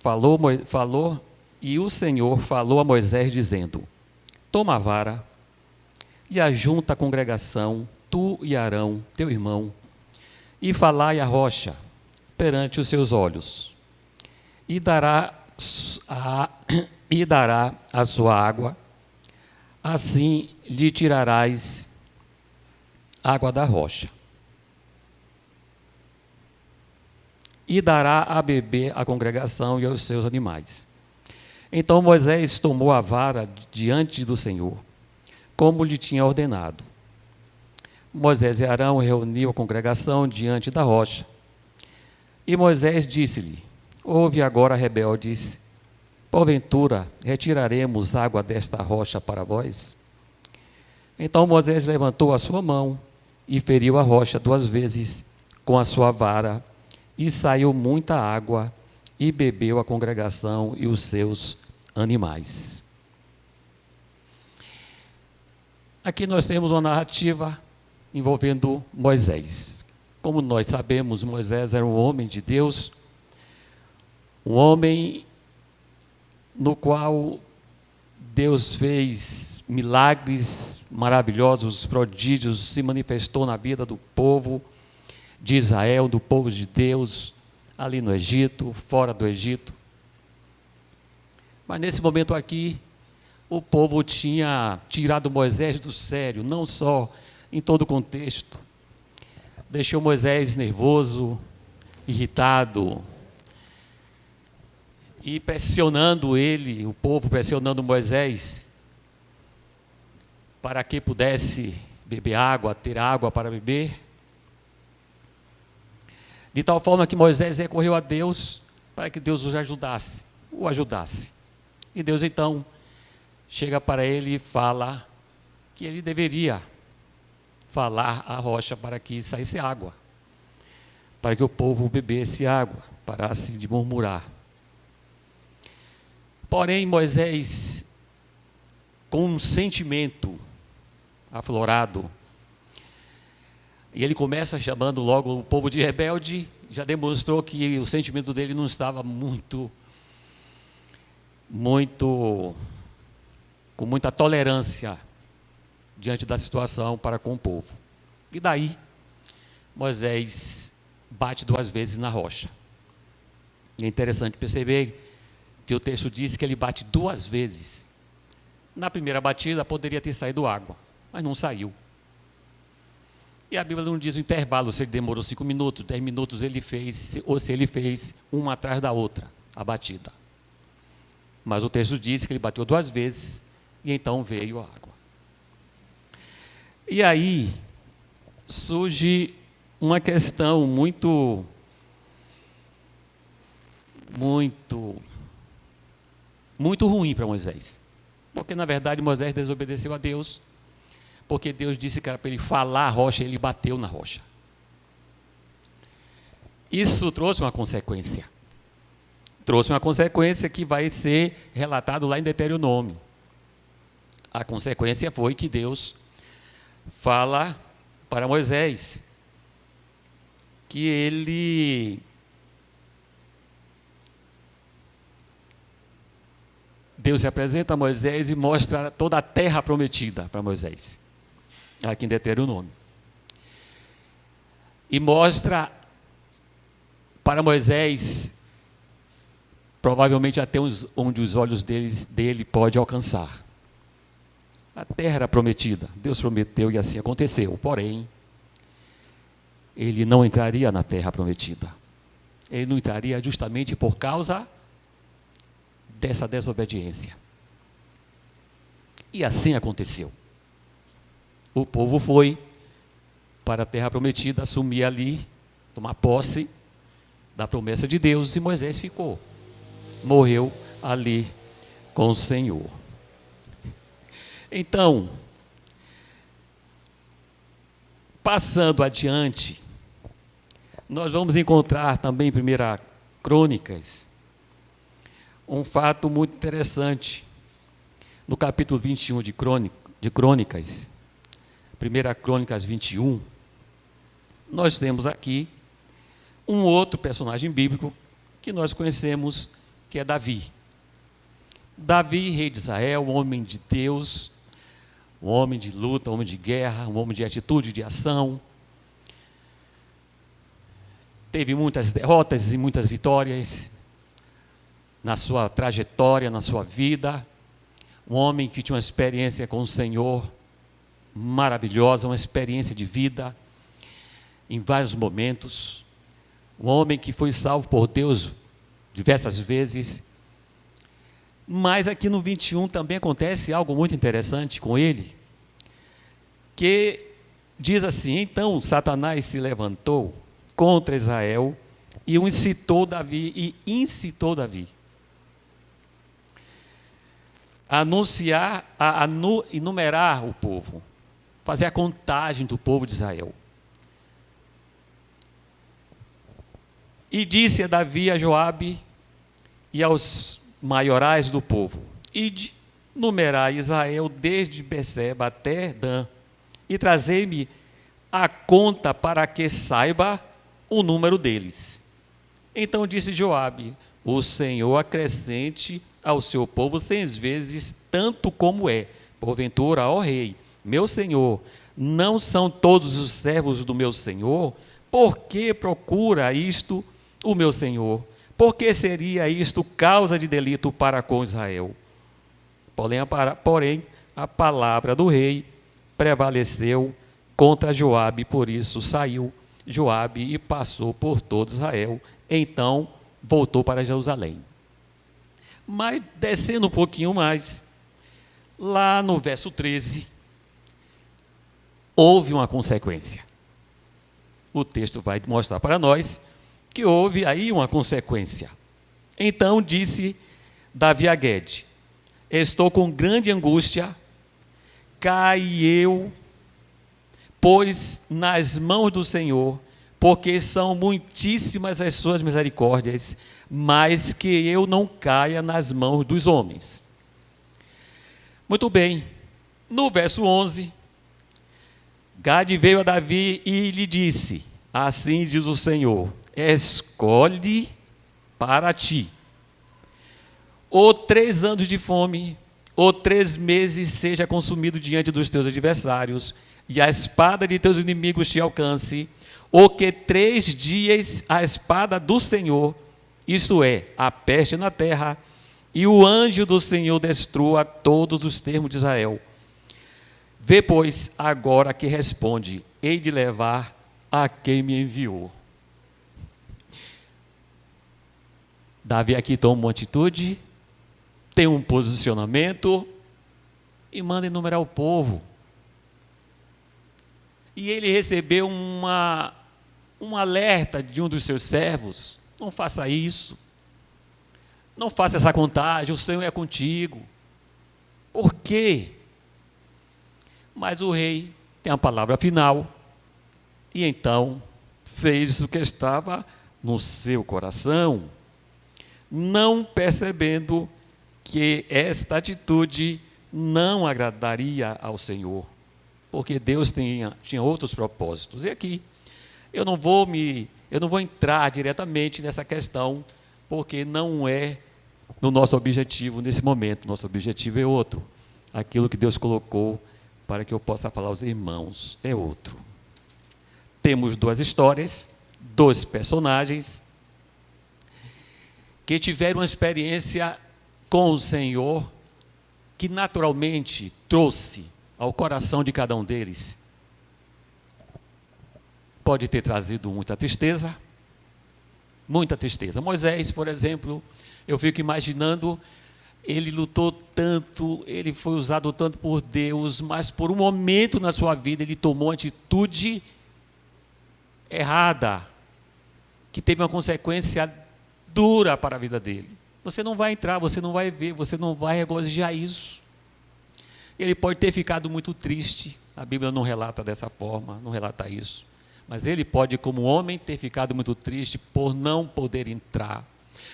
Speaker 4: falou a Moisés dizendo: toma a vara e ajunta a congregação, tu e Arão, teu irmão, e falai a rocha perante os seus olhos, e dará a sua água, assim lhe tirarás água da rocha. E dará a beber à congregação e aos seus animais. Então Moisés tomou a vara diante do Senhor, como lhe tinha ordenado. Moisés e Arão reuniu a congregação diante da rocha. E Moisés disse-lhe: ouve agora, rebeldes, porventura retiraremos água desta rocha para vós? Então Moisés levantou a sua mão e feriu a rocha 2 vezes com a sua vara, e saiu muita água, e bebeu a congregação e os seus animais. Aqui nós temos uma narrativa envolvendo Moisés. Como nós sabemos, Moisés era um homem de Deus, um homem no qual Deus fez milagres maravilhosos, prodígios, se manifestou na vida do povo de Israel, do povo de Deus, ali no Egito, fora do Egito. Mas nesse momento aqui, o povo tinha tirado Moisés do sério, não só em todo o contexto, deixou Moisés nervoso, irritado, e pressionando ele, o povo pressionando Moisés, para que pudesse beber água, ter água para beber. De tal forma que Moisés recorreu a Deus para que Deus o ajudasse. E Deus então chega para ele e fala que ele deveria falar à rocha para que saísse água, para que o povo bebesse água, parasse de murmurar. Porém, Moisés, com um sentimento aflorado, e ele começa chamando logo o povo de rebelde, já demonstrou que o sentimento dele não estava com muita tolerância diante da situação para com o povo. E daí, Moisés bate 2 vezes na rocha. E é interessante perceber que o texto diz que ele bate 2 vezes. Na primeira batida poderia ter saído água, mas não saiu. E a Bíblia não diz o intervalo, se ele demorou 5 minutos, 10 minutos ele fez, ou se ele fez uma atrás da outra, a batida. Mas o texto diz que ele bateu 2 vezes e então veio a água. E aí surge uma questão muito ruim para Moisés. Porque, na verdade, Moisés desobedeceu a Deus, porque Deus disse que era para ele falar a rocha, e ele bateu na rocha. Isso trouxe uma consequência. Trouxe uma consequência que vai ser relatado lá em Deuteronômio. A consequência foi que Deus fala para Moisés que Deus se apresenta a Moisés e mostra toda a terra prometida para Moisés, aqui em Deuteronômio. E mostra para Moisés, provavelmente até onde os olhos dele pode alcançar. A terra era prometida, Deus prometeu e assim aconteceu. Porém, ele não entraria na terra prometida. Ele não entraria justamente por causa dessa desobediência. E assim aconteceu. O povo foi para a terra prometida, assumir ali, tomar posse da promessa de Deus, e Moisés ficou. Morreu ali com o Senhor. Então, passando adiante, nós vamos encontrar também em 1 Crônicas, um fato muito interessante. No capítulo 21 de Crônicas, 1 Crônicas 21, nós temos aqui um outro personagem bíblico que nós conhecemos, que é Davi. Davi, rei de Israel, um homem de Deus, um homem de luta, um homem de guerra, um homem de atitude, de ação. Teve muitas derrotas e muitas vitórias na sua trajetória, na sua vida. Um homem que tinha uma experiência com o Senhor maravilhosa, uma experiência de vida em vários momentos. Um homem que foi salvo por Deus diversas vezes. Mas aqui no 21 também acontece algo muito interessante com ele, que diz assim: então Satanás se levantou contra Israel e incitou Davi a enumerar o povo, fazer a contagem do povo de Israel. E disse a Davi, a Joabe e aos maiorais do povo: ide, numerai Israel desde Berseba até Dan, e trazei-me a conta para que saiba o número deles. Então disse Joabe: o Senhor acrescente ao seu povo 6 vezes tanto como é. Porventura, ó rei, meu senhor, não são todos os servos do meu senhor? Por que procura isto o meu senhor? Por que seria isto causa de delito para com Israel? Porém, a palavra do rei prevaleceu contra Joabe, por isso saiu Joabe e passou por todo Israel. Então voltou para Jerusalém. Mas descendo um pouquinho mais, lá no verso 13, houve uma consequência. O texto vai mostrar para nós que houve aí uma consequência. Então disse Davi a Gede: estou com grande angústia, cai eu, pois nas mãos do Senhor, porque são muitíssimas as suas misericórdias, mas que eu não caia nas mãos dos homens. Muito bem, no verso 11, Gade veio a Davi e lhe disse: assim diz o Senhor, escolhe para ti, ou 3 anos de fome, ou 3 meses seja consumido diante dos teus adversários, e a espada de teus inimigos te alcance, ou que 3 dias a espada do Senhor, isto é, a peste na terra, e o anjo do Senhor destrua todos os termos de Israel. Vê, pois, agora que responde: hei de levar a quem me enviou. Davi aqui toma uma atitude, tem um posicionamento e manda enumerar o povo. E ele recebeu um alerta de um dos seus servos: não faça isso, não faça essa contagem, o Senhor é contigo. Por quê? Mas o rei tem a palavra final, e então fez o que estava no seu coração, não percebendo que esta atitude não agradaria ao Senhor, porque Deus tinha outros propósitos. E aqui, eu não vou entrar diretamente nessa questão, porque não é no nosso objetivo nesse momento. Nosso objetivo é outro. Aquilo que Deus colocou para que eu possa falar aos irmãos é outro. Temos 2 histórias, 2 personagens que tiveram uma experiência com o Senhor, que naturalmente trouxe ao coração de cada um deles. Pode ter trazido muita tristeza. Moisés, por exemplo, eu fico imaginando, ele lutou tanto, ele foi usado tanto por Deus, mas por um momento na sua vida ele tomou uma atitude errada, que teve uma consequência dura para a vida dele. Você não vai entrar, você não vai ver, você não vai regozijar isso. Ele pode ter ficado muito triste, a Bíblia não relata dessa forma, não relata isso, mas ele pode, como homem, ter ficado muito triste por não poder entrar.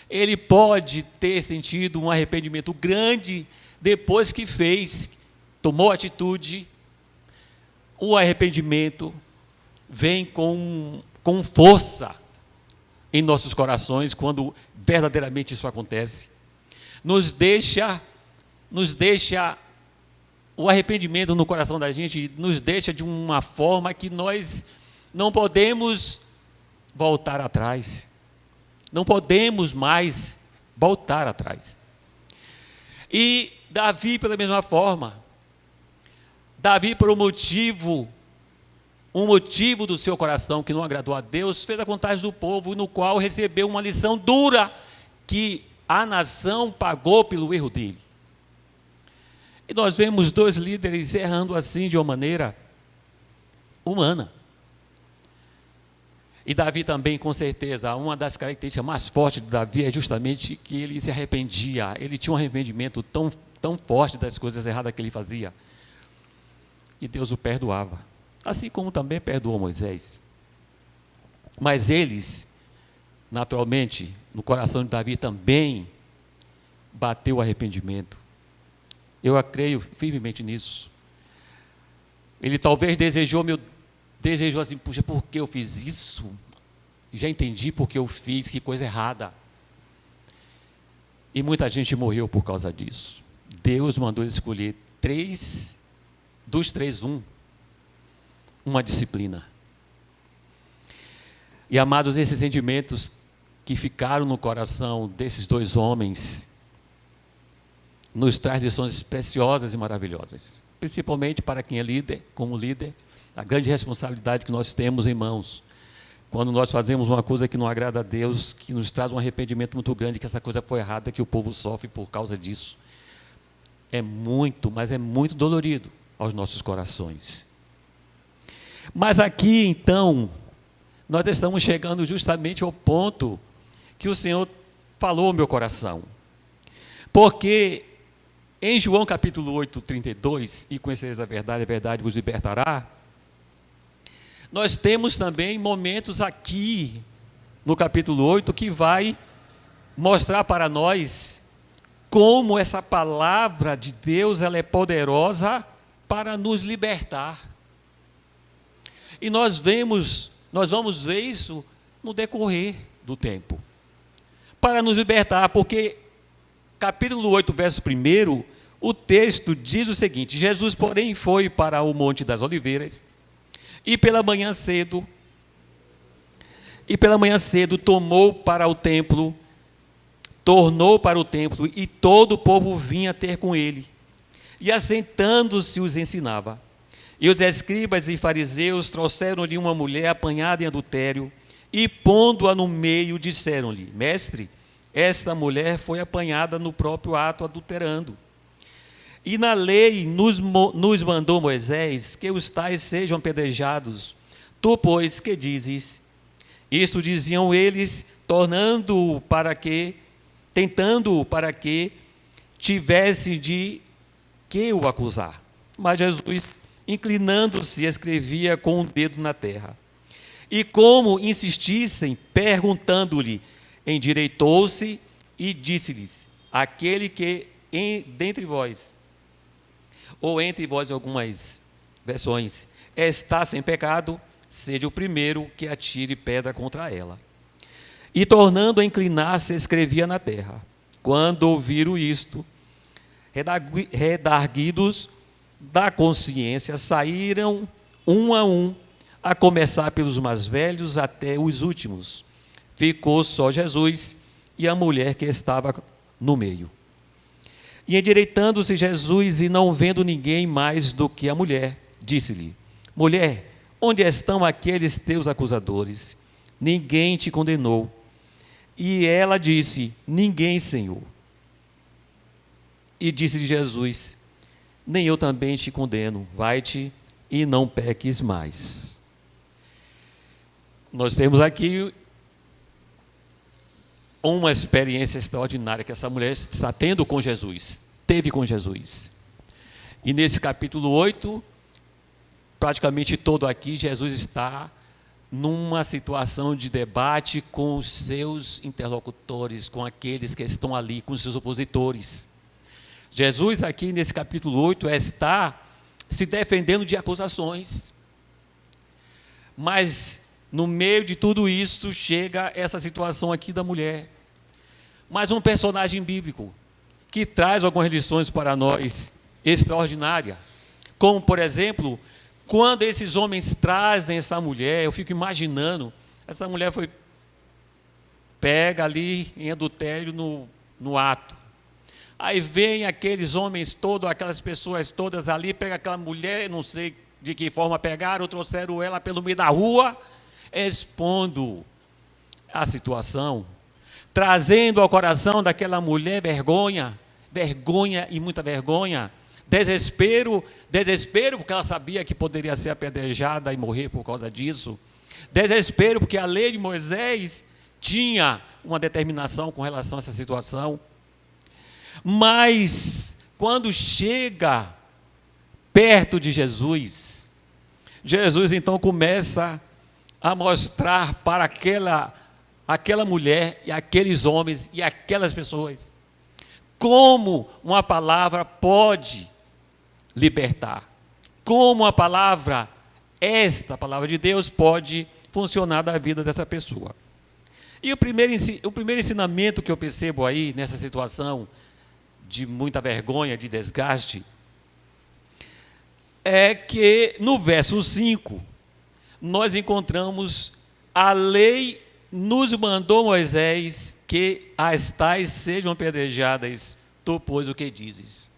Speaker 4: Ele pode ter sentido um arrependimento grande depois que tomou atitude. O arrependimento vem com força em nossos corações quando verdadeiramente isso acontece. Nos deixa o arrependimento no coração da gente, nos deixa de uma forma que nós não podemos voltar atrás. Não podemos mais voltar atrás. E Davi, pela mesma forma, por um motivo do seu coração que não agradou a Deus, fez a contagem do povo, no qual recebeu uma lição dura, que a nação pagou pelo erro dele. E nós vemos 2 líderes errando assim de uma maneira humana. E Davi também, com certeza, uma das características mais fortes de Davi é justamente que ele se arrependia. Ele tinha um arrependimento tão forte das coisas erradas que ele fazia. E Deus o perdoava. Assim como também perdoou Moisés. Mas eles, naturalmente, no coração de Davi também bateu o arrependimento. Eu creio firmemente nisso. Ele talvez desejou assim: puxa, por que eu fiz isso? Já entendi por que eu fiz, que coisa errada. E muita gente morreu por causa disso. Deus mandou escolher 3, dos 3, uma disciplina. E amados, esses sentimentos que ficaram no coração desses 2 homens, nos traz lições preciosas e maravilhosas, principalmente para quem é líder, como líder, a grande responsabilidade que nós temos em mãos, quando nós fazemos uma coisa que não agrada a Deus, que nos traz um arrependimento muito grande, que essa coisa foi errada, que o povo sofre por causa disso. É muito, mas é muito dolorido aos nossos corações. Mas aqui, então, nós estamos chegando justamente ao ponto que o Senhor falou ao meu coração. Porque em João capítulo 8, 32, e conhecereis a verdade vos libertará, nós temos também momentos aqui no capítulo 8 que vai mostrar para nós como essa palavra de Deus ela é poderosa para nos libertar. E nós vamos ver isso no decorrer do tempo. Para nos libertar, porque capítulo 8, verso 1, o texto diz o seguinte: Jesus, porém, foi para o Monte das Oliveiras, e pela manhã cedo tornou para o templo, e todo o povo vinha ter com ele. E assentando-se os ensinava. E os escribas e fariseus trouxeram-lhe uma mulher apanhada em adultério, e pondo-a no meio, disseram-lhe: Mestre, esta mulher foi apanhada no próprio ato adulterando. E na lei nos mandou Moisés que os tais sejam apedrejados. Tu, pois, que dizes? Isto diziam eles, tentando-o para que tivesse de que o acusar. Mas Jesus, inclinando-se, escrevia com o dedo na terra. E como insistissem, perguntando-lhe, endireitou-se e disse-lhes: aquele que dentre vós, ou entre vós, algumas versões, está sem pecado, seja o primeiro que atire pedra contra ela. E tornando a inclinar-se, escrevia na terra. Quando ouviram isto, redarguidos da consciência, saíram um, a começar pelos mais velhos até os últimos. Ficou só Jesus e a mulher que estava no meio. E endireitando-se Jesus, e não vendo ninguém mais do que a mulher, disse-lhe: Mulher, onde estão aqueles teus acusadores? Ninguém te condenou. E ela disse: Ninguém, Senhor. E disse-lhe Jesus: Nem eu também te condeno. Vai-te e não peques mais. Nós temos aqui uma experiência extraordinária que essa mulher está tendo com Jesus, teve com Jesus. E nesse capítulo 8, praticamente todo aqui, Jesus está numa situação de debate com os seus interlocutores, com aqueles que estão ali, com os seus opositores. Jesus aqui nesse capítulo 8 está se defendendo de acusações. Mas no meio de tudo isso chega essa situação aqui da mulher. Mais um personagem bíblico que traz algumas lições para nós extraordinária. Como, por exemplo, quando esses homens trazem essa mulher, eu fico imaginando, essa mulher foi pega ali em adultério no ato. Aí vem aqueles homens todos, aquelas pessoas todas ali, pega aquela mulher, não sei de que forma pegaram, trouxeram ela pelo meio da rua, expondo a situação, trazendo ao coração daquela mulher vergonha e muita vergonha, desespero, porque ela sabia que poderia ser apedrejada e morrer por causa disso, desespero porque a lei de Moisés tinha uma determinação com relação a essa situação. Mas quando chega perto de Jesus, Jesus então começa a mostrar para aquela mulher e aqueles homens e aquelas pessoas como uma palavra pode libertar, como a palavra, esta palavra de Deus pode funcionar na vida dessa pessoa. E o primeiro ensinamento que eu percebo aí nessa situação de muita vergonha, de desgaste, é que no verso 5 nós encontramos: a lei nos mandou Moisés que as tais sejam apedrejadas, tu, pois, o que dizes?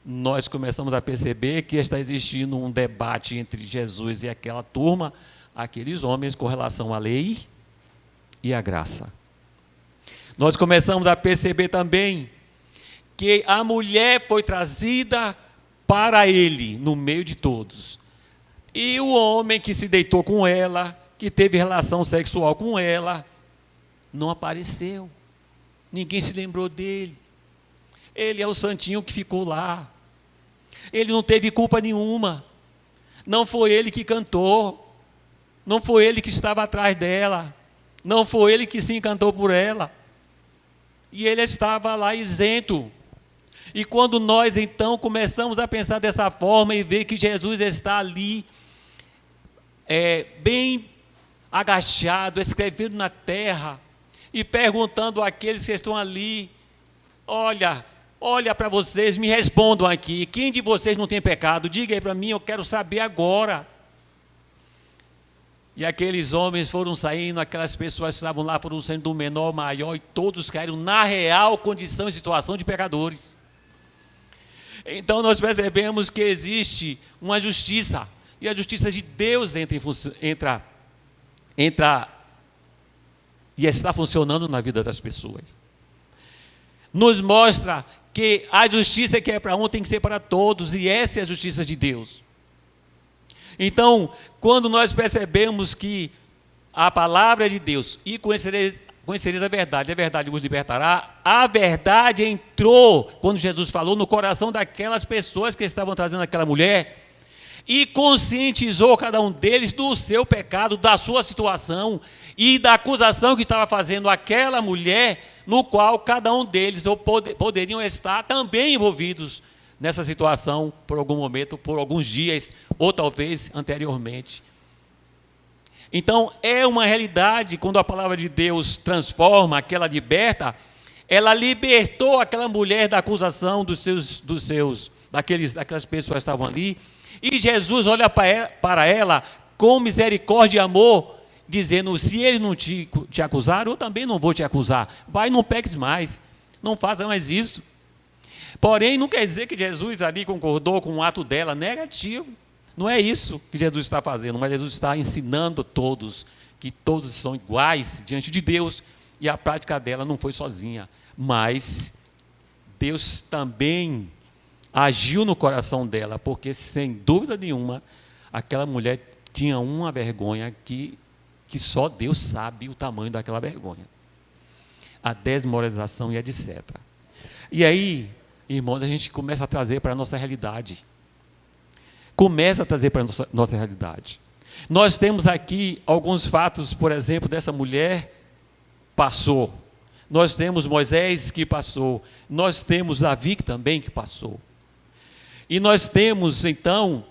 Speaker 4: Nós começamos a perceber que está existindo um debate entre Jesus e aquela turma aqueles homens com relação à lei e à graça. Nós começamos a perceber também que a mulher foi trazida para ele, no meio de todos. E o homem que se deitou com ela, que teve relação sexual com ela, não apareceu. Ninguém se lembrou dele. Ele é o santinho que ficou lá. Ele não teve culpa nenhuma. Não foi ele que cantou. Não foi ele que estava atrás dela. Não foi ele que se encantou por ela. E ele estava lá isento. E quando nós então começamos a pensar dessa forma e ver que Jesus está ali, bem agachado, escrevendo na terra, e perguntando àqueles que estão ali, olha para vocês, me respondam aqui, quem de vocês não tem pecado? Diga aí para mim, eu quero saber agora. E aqueles homens foram saindo, aquelas pessoas que estavam lá foram saindo do menor ao maior, e todos caíram na real condição e situação de pecadores. Então nós percebemos que existe uma justiça, e a justiça de Deus entra e está funcionando na vida das pessoas. Nos mostra que a justiça que é para um tem que ser para todos, e essa é a justiça de Deus. Então, quando nós percebemos que a palavra de Deus, e conhecereis a verdade vos libertará, a verdade entrou, quando Jesus falou, no coração daquelas pessoas que estavam trazendo aquela mulher, e conscientizou cada um deles do seu pecado, da sua situação, e da acusação que estava fazendo aquela mulher, no qual cada um deles poderiam estar também envolvidos nessa situação, por algum momento, por alguns dias, ou talvez anteriormente. Então, é uma realidade, quando a palavra de Deus transforma, que ela liberta, ela libertou aquela mulher da acusação daquelas pessoas que estavam ali, e Jesus olha para ela com misericórdia e amor, dizendo, se eles não te acusaram, eu também não vou te acusar. Vai, não peques mais, não faça mais isso. Porém, não quer dizer que Jesus ali concordou com o ato dela negativo. Não é isso que Jesus está fazendo, mas Jesus está ensinando todos, que todos são iguais diante de Deus, e a prática dela não foi sozinha, mas Deus também agiu no coração dela, porque sem dúvida nenhuma, aquela mulher tinha uma vergonha que só Deus sabe o tamanho daquela vergonha. A desmoralização e etc. E aí, irmãos, a gente começa a trazer para a nossa realidade. Nós temos aqui alguns fatos, por exemplo, dessa mulher passou. Nós temos Moisés que passou. Nós temos Davi também que passou. E nós temos, então,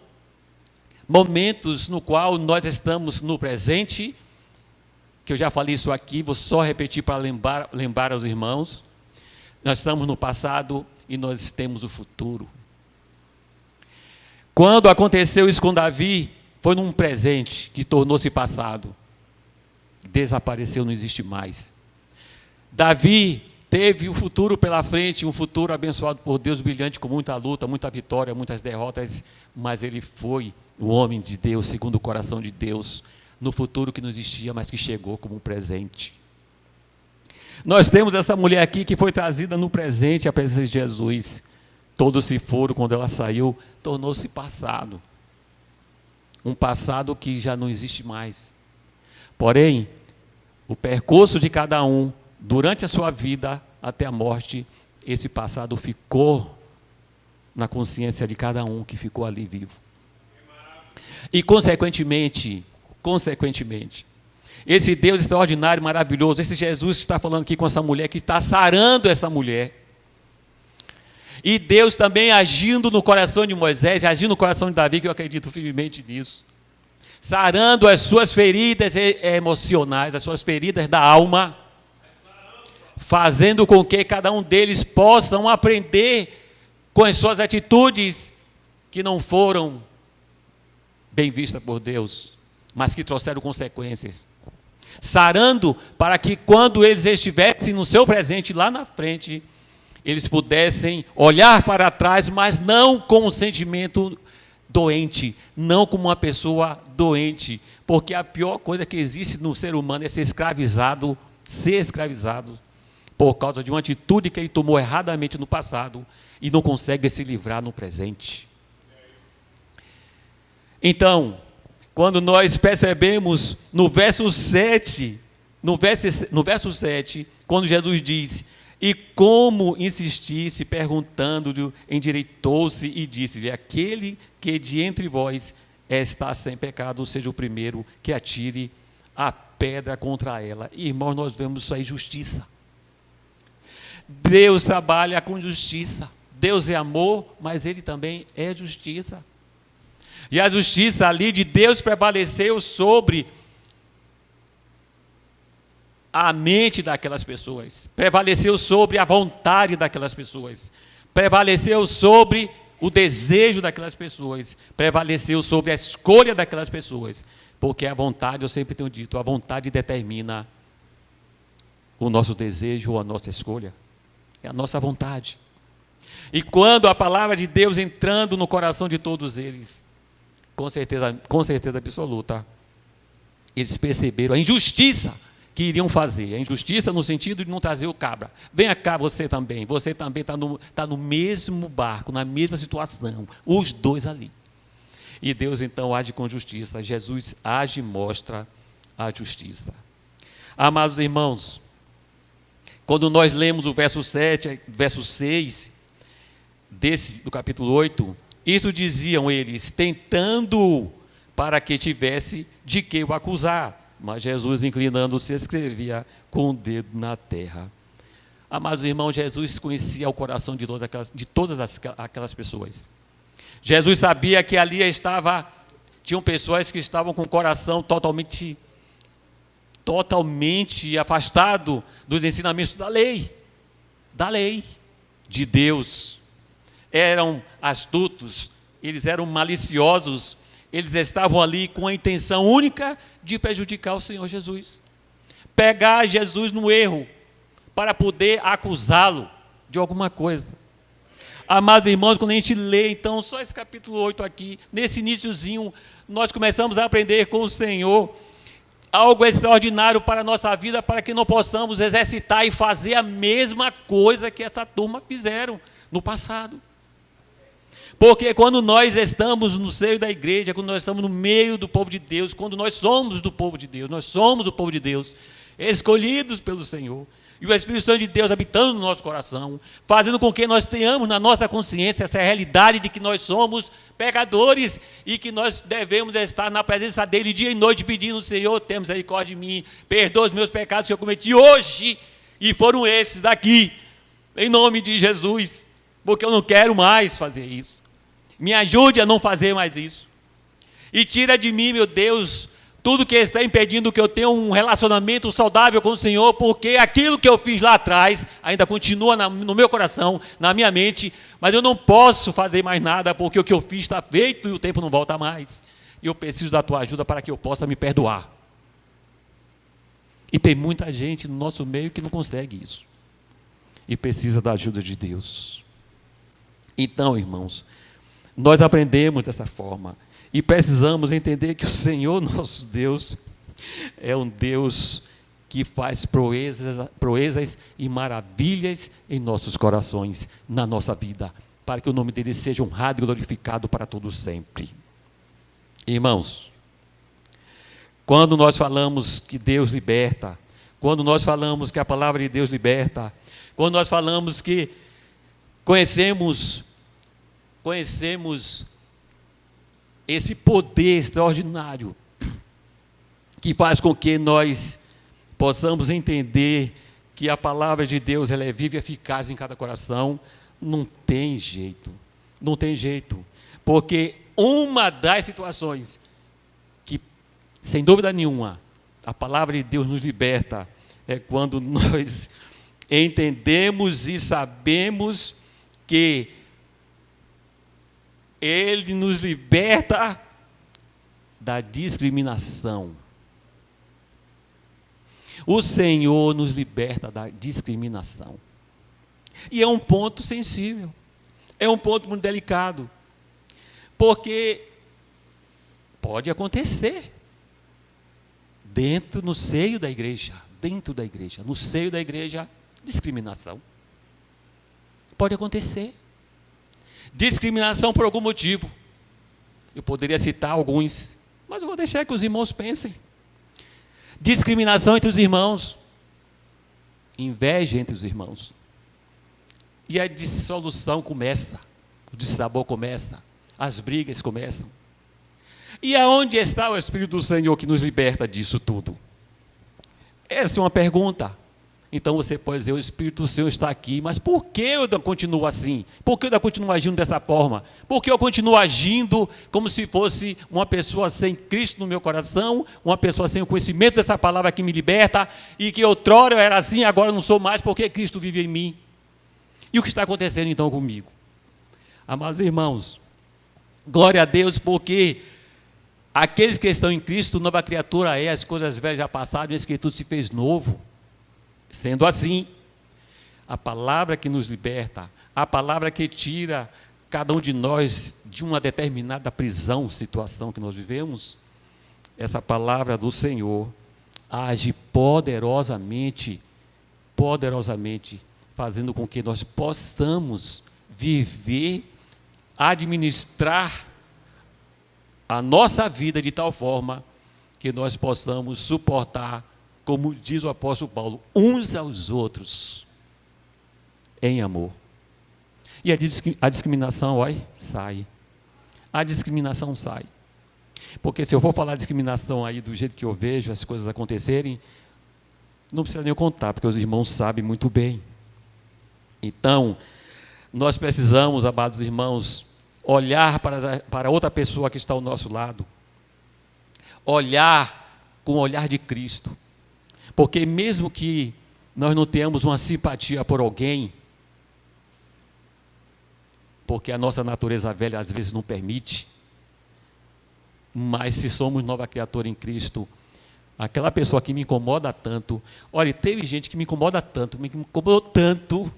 Speaker 4: momentos no qual nós estamos no presente, que eu já falei isso aqui, vou só repetir para lembrar aos irmãos. Nós estamos no passado e nós temos o futuro. Quando aconteceu isso com Davi, foi num presente que tornou-se passado. Desapareceu, não existe mais. Davi teve o futuro pela frente, um futuro abençoado por Deus, brilhante, com muita luta, muita vitória, muitas derrotas, mas ele foi o homem de Deus, segundo o coração de Deus, no futuro que não existia, mas que chegou como um presente. Nós temos essa mulher aqui que foi trazida no presente à presença de Jesus. Todos se foram, quando ela saiu, tornou-se passado. Um passado que já não existe mais. Porém, o percurso de cada um, durante a sua vida até a morte, esse passado ficou na consciência de cada um que ficou ali vivo. E consequentemente, esse Deus extraordinário, maravilhoso, esse Jesus que está falando aqui com essa mulher, que está sarando essa mulher, e Deus também agindo no coração de Moisés, agindo no coração de Davi, que eu acredito firmemente nisso, sarando as suas feridas emocionais, as suas feridas da alma, fazendo com que cada um deles possam aprender com as suas atitudes que não foram bem vistas por Deus, mas que trouxeram consequências. Sarando para que quando eles estivessem no seu presente lá na frente, eles pudessem olhar para trás, mas não com um sentimento doente, não como uma pessoa doente, porque a pior coisa que existe no ser humano é ser escravizado por causa de uma atitude que ele tomou erradamente no passado e não consegue se livrar no presente. Então, quando nós percebemos no verso 7, quando Jesus diz: e como insistisse, perguntando-lhe, endireitou-se e disse-lhe: aquele que de entre vós está sem pecado, seja o primeiro que atire a pedra contra ela. E, irmãos, nós vemos isso aí, justiça. Deus trabalha com justiça. Deus é amor, mas Ele também é justiça. E a justiça ali de Deus prevaleceu sobre a mente daquelas pessoas, prevaleceu sobre a vontade daquelas pessoas, prevaleceu sobre o desejo daquelas pessoas, prevaleceu sobre a escolha daquelas pessoas, porque a vontade, eu sempre tenho dito, a vontade determina o nosso desejo ou a nossa escolha, é a nossa vontade. E quando a palavra de Deus entrando no coração de todos eles, com certeza absoluta, eles perceberam a injustiça que iriam fazer, a injustiça no sentido de não trazer o cabra. Venha cá você também está no mesmo barco, na mesma situação, os dois ali. E Deus então age com justiça, Jesus age e mostra a justiça. Amados irmãos, quando nós lemos o verso 6 do capítulo 8, isso diziam eles, tentando para que tivesse de que o acusar. Mas Jesus, inclinando-se, escrevia com o dedo na terra. Amados irmãos, Jesus conhecia o coração de todas aquelas pessoas. Jesus sabia que ali tinham pessoas que estavam com o coração totalmente afastado dos ensinamentos da lei de Deus. Eram astutos, eles eram maliciosos, eles estavam ali com a intenção única de prejudicar o Senhor Jesus. Pegar Jesus no erro, para poder acusá-lo de alguma coisa. Amados irmãos, quando a gente lê, então, só esse capítulo 8 aqui, nesse iniciozinho, nós começamos a aprender com o Senhor algo extraordinário para a nossa vida, para que não possamos exercitar e fazer a mesma coisa que essa turma fizeram no passado. Porque quando nós estamos no seio da igreja, quando nós estamos no meio do povo de Deus, quando nós somos do povo de Deus, nós somos o povo de Deus, escolhidos pelo Senhor, e o Espírito Santo de Deus habitando no nosso coração, fazendo com que nós tenhamos na nossa consciência essa realidade de que nós somos pecadores e que nós devemos estar na presença dEle dia e noite pedindo: Senhor, tenha misericórdia de mim, perdoa os meus pecados que eu cometi hoje, e foram esses daqui, em nome de Jesus, porque eu não quero mais fazer isso. Me ajude a não fazer mais isso. E tira de mim, meu Deus, tudo que está impedindo que eu tenha um relacionamento saudável com o Senhor, porque aquilo que eu fiz lá atrás ainda continua no meu coração, na minha mente, mas eu não posso fazer mais nada, porque o que eu fiz está feito e o tempo não volta mais. E eu preciso da tua ajuda para que eu possa me perdoar. E tem muita gente no nosso meio que não consegue isso. E precisa da ajuda de Deus. Então, irmãos, nós aprendemos dessa forma e precisamos entender que o Senhor nosso Deus é um Deus que faz proezas e maravilhas em nossos corações, na nossa vida, para que o nome dele seja honrado e glorificado para todos sempre. Irmãos, quando nós falamos que Deus liberta, quando nós falamos que a palavra de Deus liberta, quando nós falamos que conhecemos esse poder extraordinário que faz com que nós possamos entender que a palavra de Deus ela é viva e eficaz em cada coração, não tem jeito, porque uma das situações que, sem dúvida nenhuma, a palavra de Deus nos liberta é quando nós entendemos e sabemos que Ele nos liberta da discriminação. O Senhor nos liberta da discriminação. E é um ponto sensível, é um ponto muito delicado, Porque pode acontecer no seio da igreja, no seio da igreja, discriminação. Pode acontecer. Discriminação por algum motivo. Eu poderia citar alguns, mas eu vou deixar que os irmãos pensem. Discriminação entre os irmãos. Inveja entre os irmãos. E a dissolução começa. O dissabor começa. As brigas começam. E aonde está o Espírito do Senhor que nos liberta disso tudo? Essa é uma pergunta. Então você pode dizer, o Espírito do Senhor está aqui, mas por que eu não continuo assim? Por que eu não continuo agindo dessa forma? Por que eu continuo agindo como se fosse uma pessoa sem Cristo no meu coração, uma pessoa sem o conhecimento dessa palavra que me liberta, e que outrora eu era assim, agora eu não sou mais, porque Cristo vive em mim? E o que está acontecendo então comigo? Amados irmãos, glória a Deus, porque aqueles que estão em Cristo, nova criatura é, as coisas velhas já passaram, e a Escritura se fez novo. Sendo assim, a palavra que nos liberta, a palavra que tira cada um de nós de uma determinada prisão, situação que nós vivemos, essa palavra do Senhor age poderosamente, fazendo com que nós possamos viver, administrar a nossa vida de tal forma que nós possamos suportar, como diz o apóstolo Paulo, uns aos outros, em amor. E a discriminação, sai. A discriminação sai. Porque se eu for falar de discriminação aí do jeito que eu vejo as coisas acontecerem, não precisa nem eu contar, porque os irmãos sabem muito bem. Então, nós precisamos, amados irmãos, olhar para outra pessoa que está ao nosso lado. Olhar com o olhar de Cristo. Porque mesmo que nós não tenhamos uma simpatia por alguém, porque a nossa natureza velha às vezes não permite, mas se somos nova criatura em Cristo, aquela pessoa que me incomoda tanto, olha, teve gente que me incomodou tanto,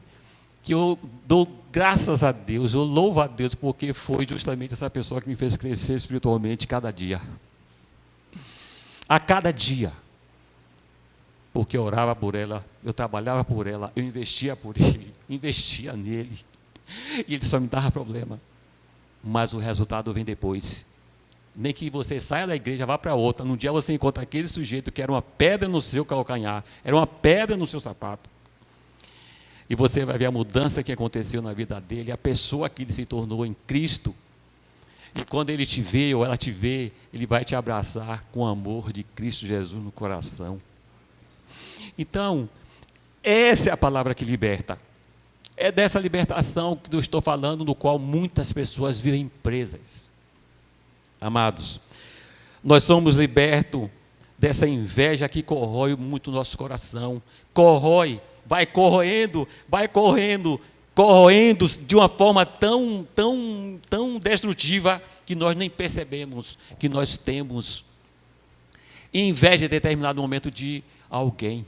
Speaker 4: que eu dou graças a Deus, eu louvo a Deus, porque foi justamente essa pessoa que me fez crescer espiritualmente cada dia. A cada dia. Porque eu orava por ela, eu trabalhava por ela, eu investia por ele, investia nele, e ele só me dava problema. Mas o resultado vem depois. Nem que você saia da igreja, vá para outra, num dia você encontra aquele sujeito que era uma pedra no seu calcanhar, era uma pedra no seu sapato. E você vai ver a mudança que aconteceu na vida dele, a pessoa que ele se tornou em Cristo. E quando ele te vê, ou ela te vê, ele vai te abraçar com o amor de Cristo Jesus no coração. Então, essa é a palavra que liberta. É dessa libertação que eu estou falando, no qual muitas pessoas vivem presas. Amados, nós somos libertos dessa inveja que corrói muito o nosso coração. Vai corroendo de uma forma tão destrutiva que nós nem percebemos que nós temos inveja em determinado momento de alguém.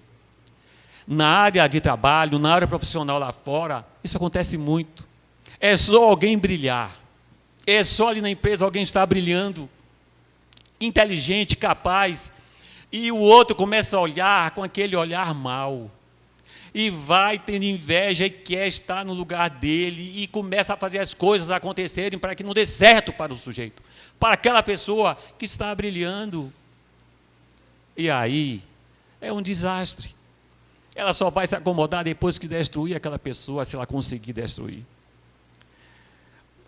Speaker 4: Na área de trabalho, na área profissional lá fora, isso acontece muito. É só alguém brilhar. É só ali na empresa alguém estar brilhando, inteligente, capaz, e o outro começa a olhar com aquele olhar mau. E vai tendo inveja e quer estar no lugar dele, e começa a fazer as coisas acontecerem para que não dê certo para o sujeito, para aquela pessoa que está brilhando. E aí é um desastre. Ela só vai se acomodar depois que destruir aquela pessoa, se ela conseguir destruir.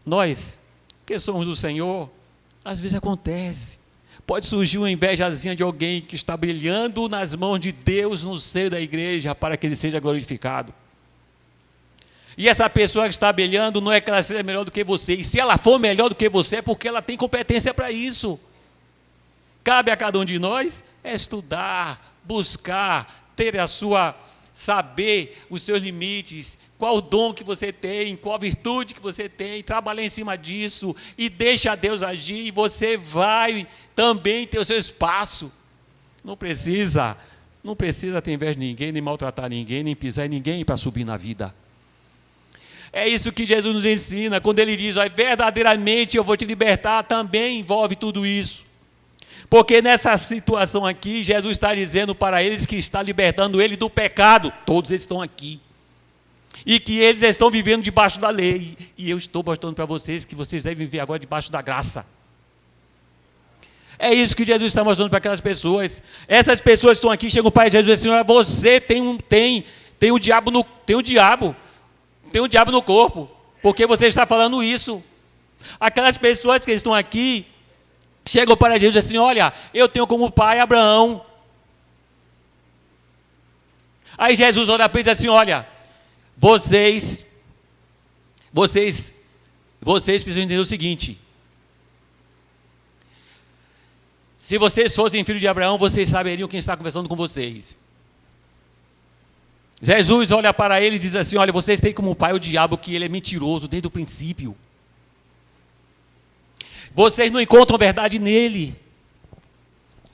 Speaker 4: Nós, que somos do Senhor, às vezes acontece. Pode surgir uma invejazinha de alguém que está brilhando nas mãos de Deus no seio da igreja para que ele seja glorificado. E essa pessoa que está brilhando não é que ela seja melhor do que você. E se ela for melhor do que você é porque ela tem competência para isso. Cabe a cada um de nós estudar, buscar, ter saber os seus limites, qual o dom que você tem, qual a virtude que você tem, trabalhar em cima disso, e deixa Deus agir, e você vai também ter o seu espaço. Não precisa ter inveja de ninguém, nem maltratar ninguém, nem pisar em ninguém para subir na vida. É isso que Jesus nos ensina, quando ele diz, verdadeiramente eu vou te libertar, também envolve tudo isso. Porque nessa situação aqui, Jesus está dizendo para eles que está libertando ele do pecado. Todos eles estão aqui. E que eles estão vivendo debaixo da lei. E eu estou mostrando para vocês que vocês devem viver agora debaixo da graça. É isso que Jesus está mostrando para aquelas pessoas. Essas pessoas que estão aqui, chegam para Jesus e dizem assim, você tem o diabo no corpo. Porque você está falando isso. Aquelas pessoas que estão aqui, chegam para Jesus e dizem assim, olha, eu tenho como pai Abraão. Aí Jesus olha para eles e diz assim, olha, vocês precisam entender o seguinte, se vocês fossem filhos de Abraão, vocês saberiam quem está conversando com vocês. Jesus olha para eles e diz assim, olha, vocês têm como pai o diabo, que ele é mentiroso desde o princípio. Vocês não encontram verdade nele.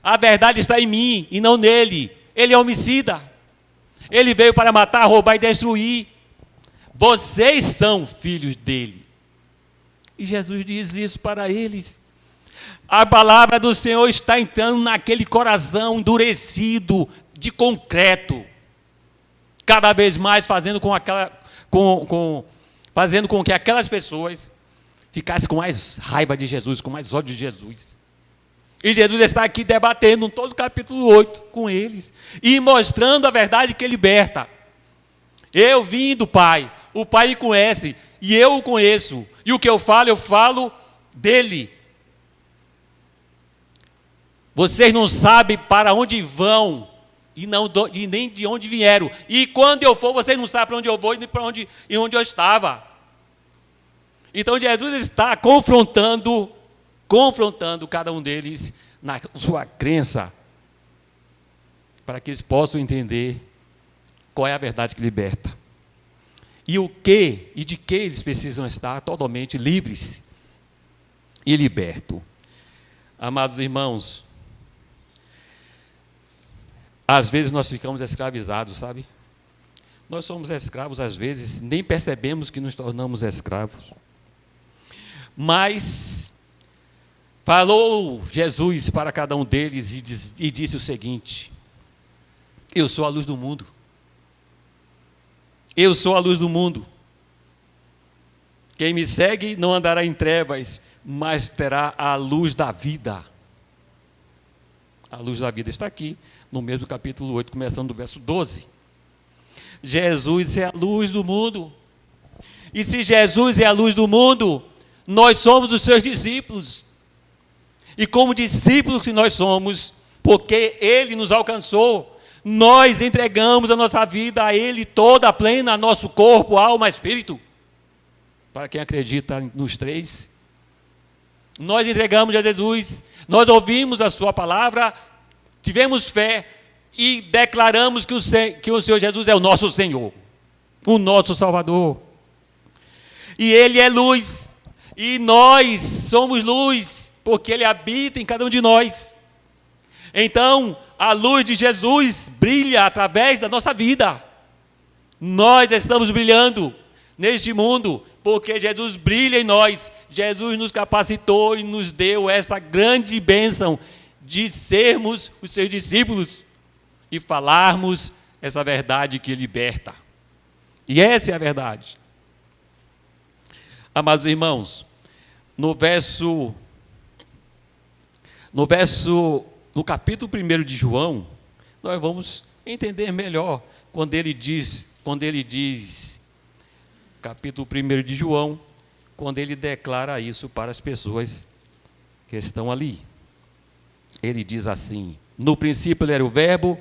Speaker 4: A verdade está em mim e não nele. Ele é homicida. Ele veio para matar, roubar e destruir. Vocês são filhos dele. E Jesus diz isso para eles. A palavra do Senhor está entrando naquele coração endurecido de concreto. Cada vez mais fazendo fazendo com que aquelas pessoas ficasse com mais raiva de Jesus, com mais ódio de Jesus. E Jesus está aqui debatendo todo o capítulo 8 com eles, e mostrando a verdade que liberta. Eu vim do Pai, o Pai me conhece, e eu o conheço, e o que eu falo dele. Vocês não sabem para onde vão, e nem de onde vieram, e quando eu for, vocês não sabem para onde eu vou, e para onde eu estava. Então Jesus está confrontando cada um deles na sua crença, para que eles possam entender qual é a verdade que liberta. E de que eles precisam estar totalmente livres e libertos. Amados irmãos, às vezes nós ficamos escravizados, sabe? Nós somos escravos às vezes, nem percebemos que nos tornamos escravos. Mas falou Jesus para cada um deles e disse o seguinte, eu sou a luz do mundo. Eu sou a luz do mundo. Quem me segue não andará em trevas, mas terá a luz da vida. A luz da vida está aqui, no mesmo capítulo 8, começando do verso 12. Jesus é a luz do mundo. E se Jesus é a luz do mundo, nós somos os seus discípulos. E como discípulos que nós somos, porque Ele nos alcançou, nós entregamos a nossa vida a Ele toda plena, nosso corpo, alma, espírito. Para quem acredita nos três, nós entregamos a Jesus, nós ouvimos a sua palavra, tivemos fé e declaramos que o Senhor Jesus é o nosso Senhor, o nosso Salvador. E Ele é luz. E nós somos luz, porque Ele habita em cada um de nós. Então, a luz de Jesus brilha através da nossa vida. Nós estamos brilhando neste mundo, porque Jesus brilha em nós. Jesus nos capacitou e nos deu esta grande bênção de sermos os seus discípulos e falarmos essa verdade que liberta. E essa é a verdade. Amados irmãos, no capítulo 1 de João, nós vamos entender melhor quando ele diz, capítulo 1 de João, quando ele declara isso para as pessoas que estão ali. Ele diz assim, no princípio ele era o verbo,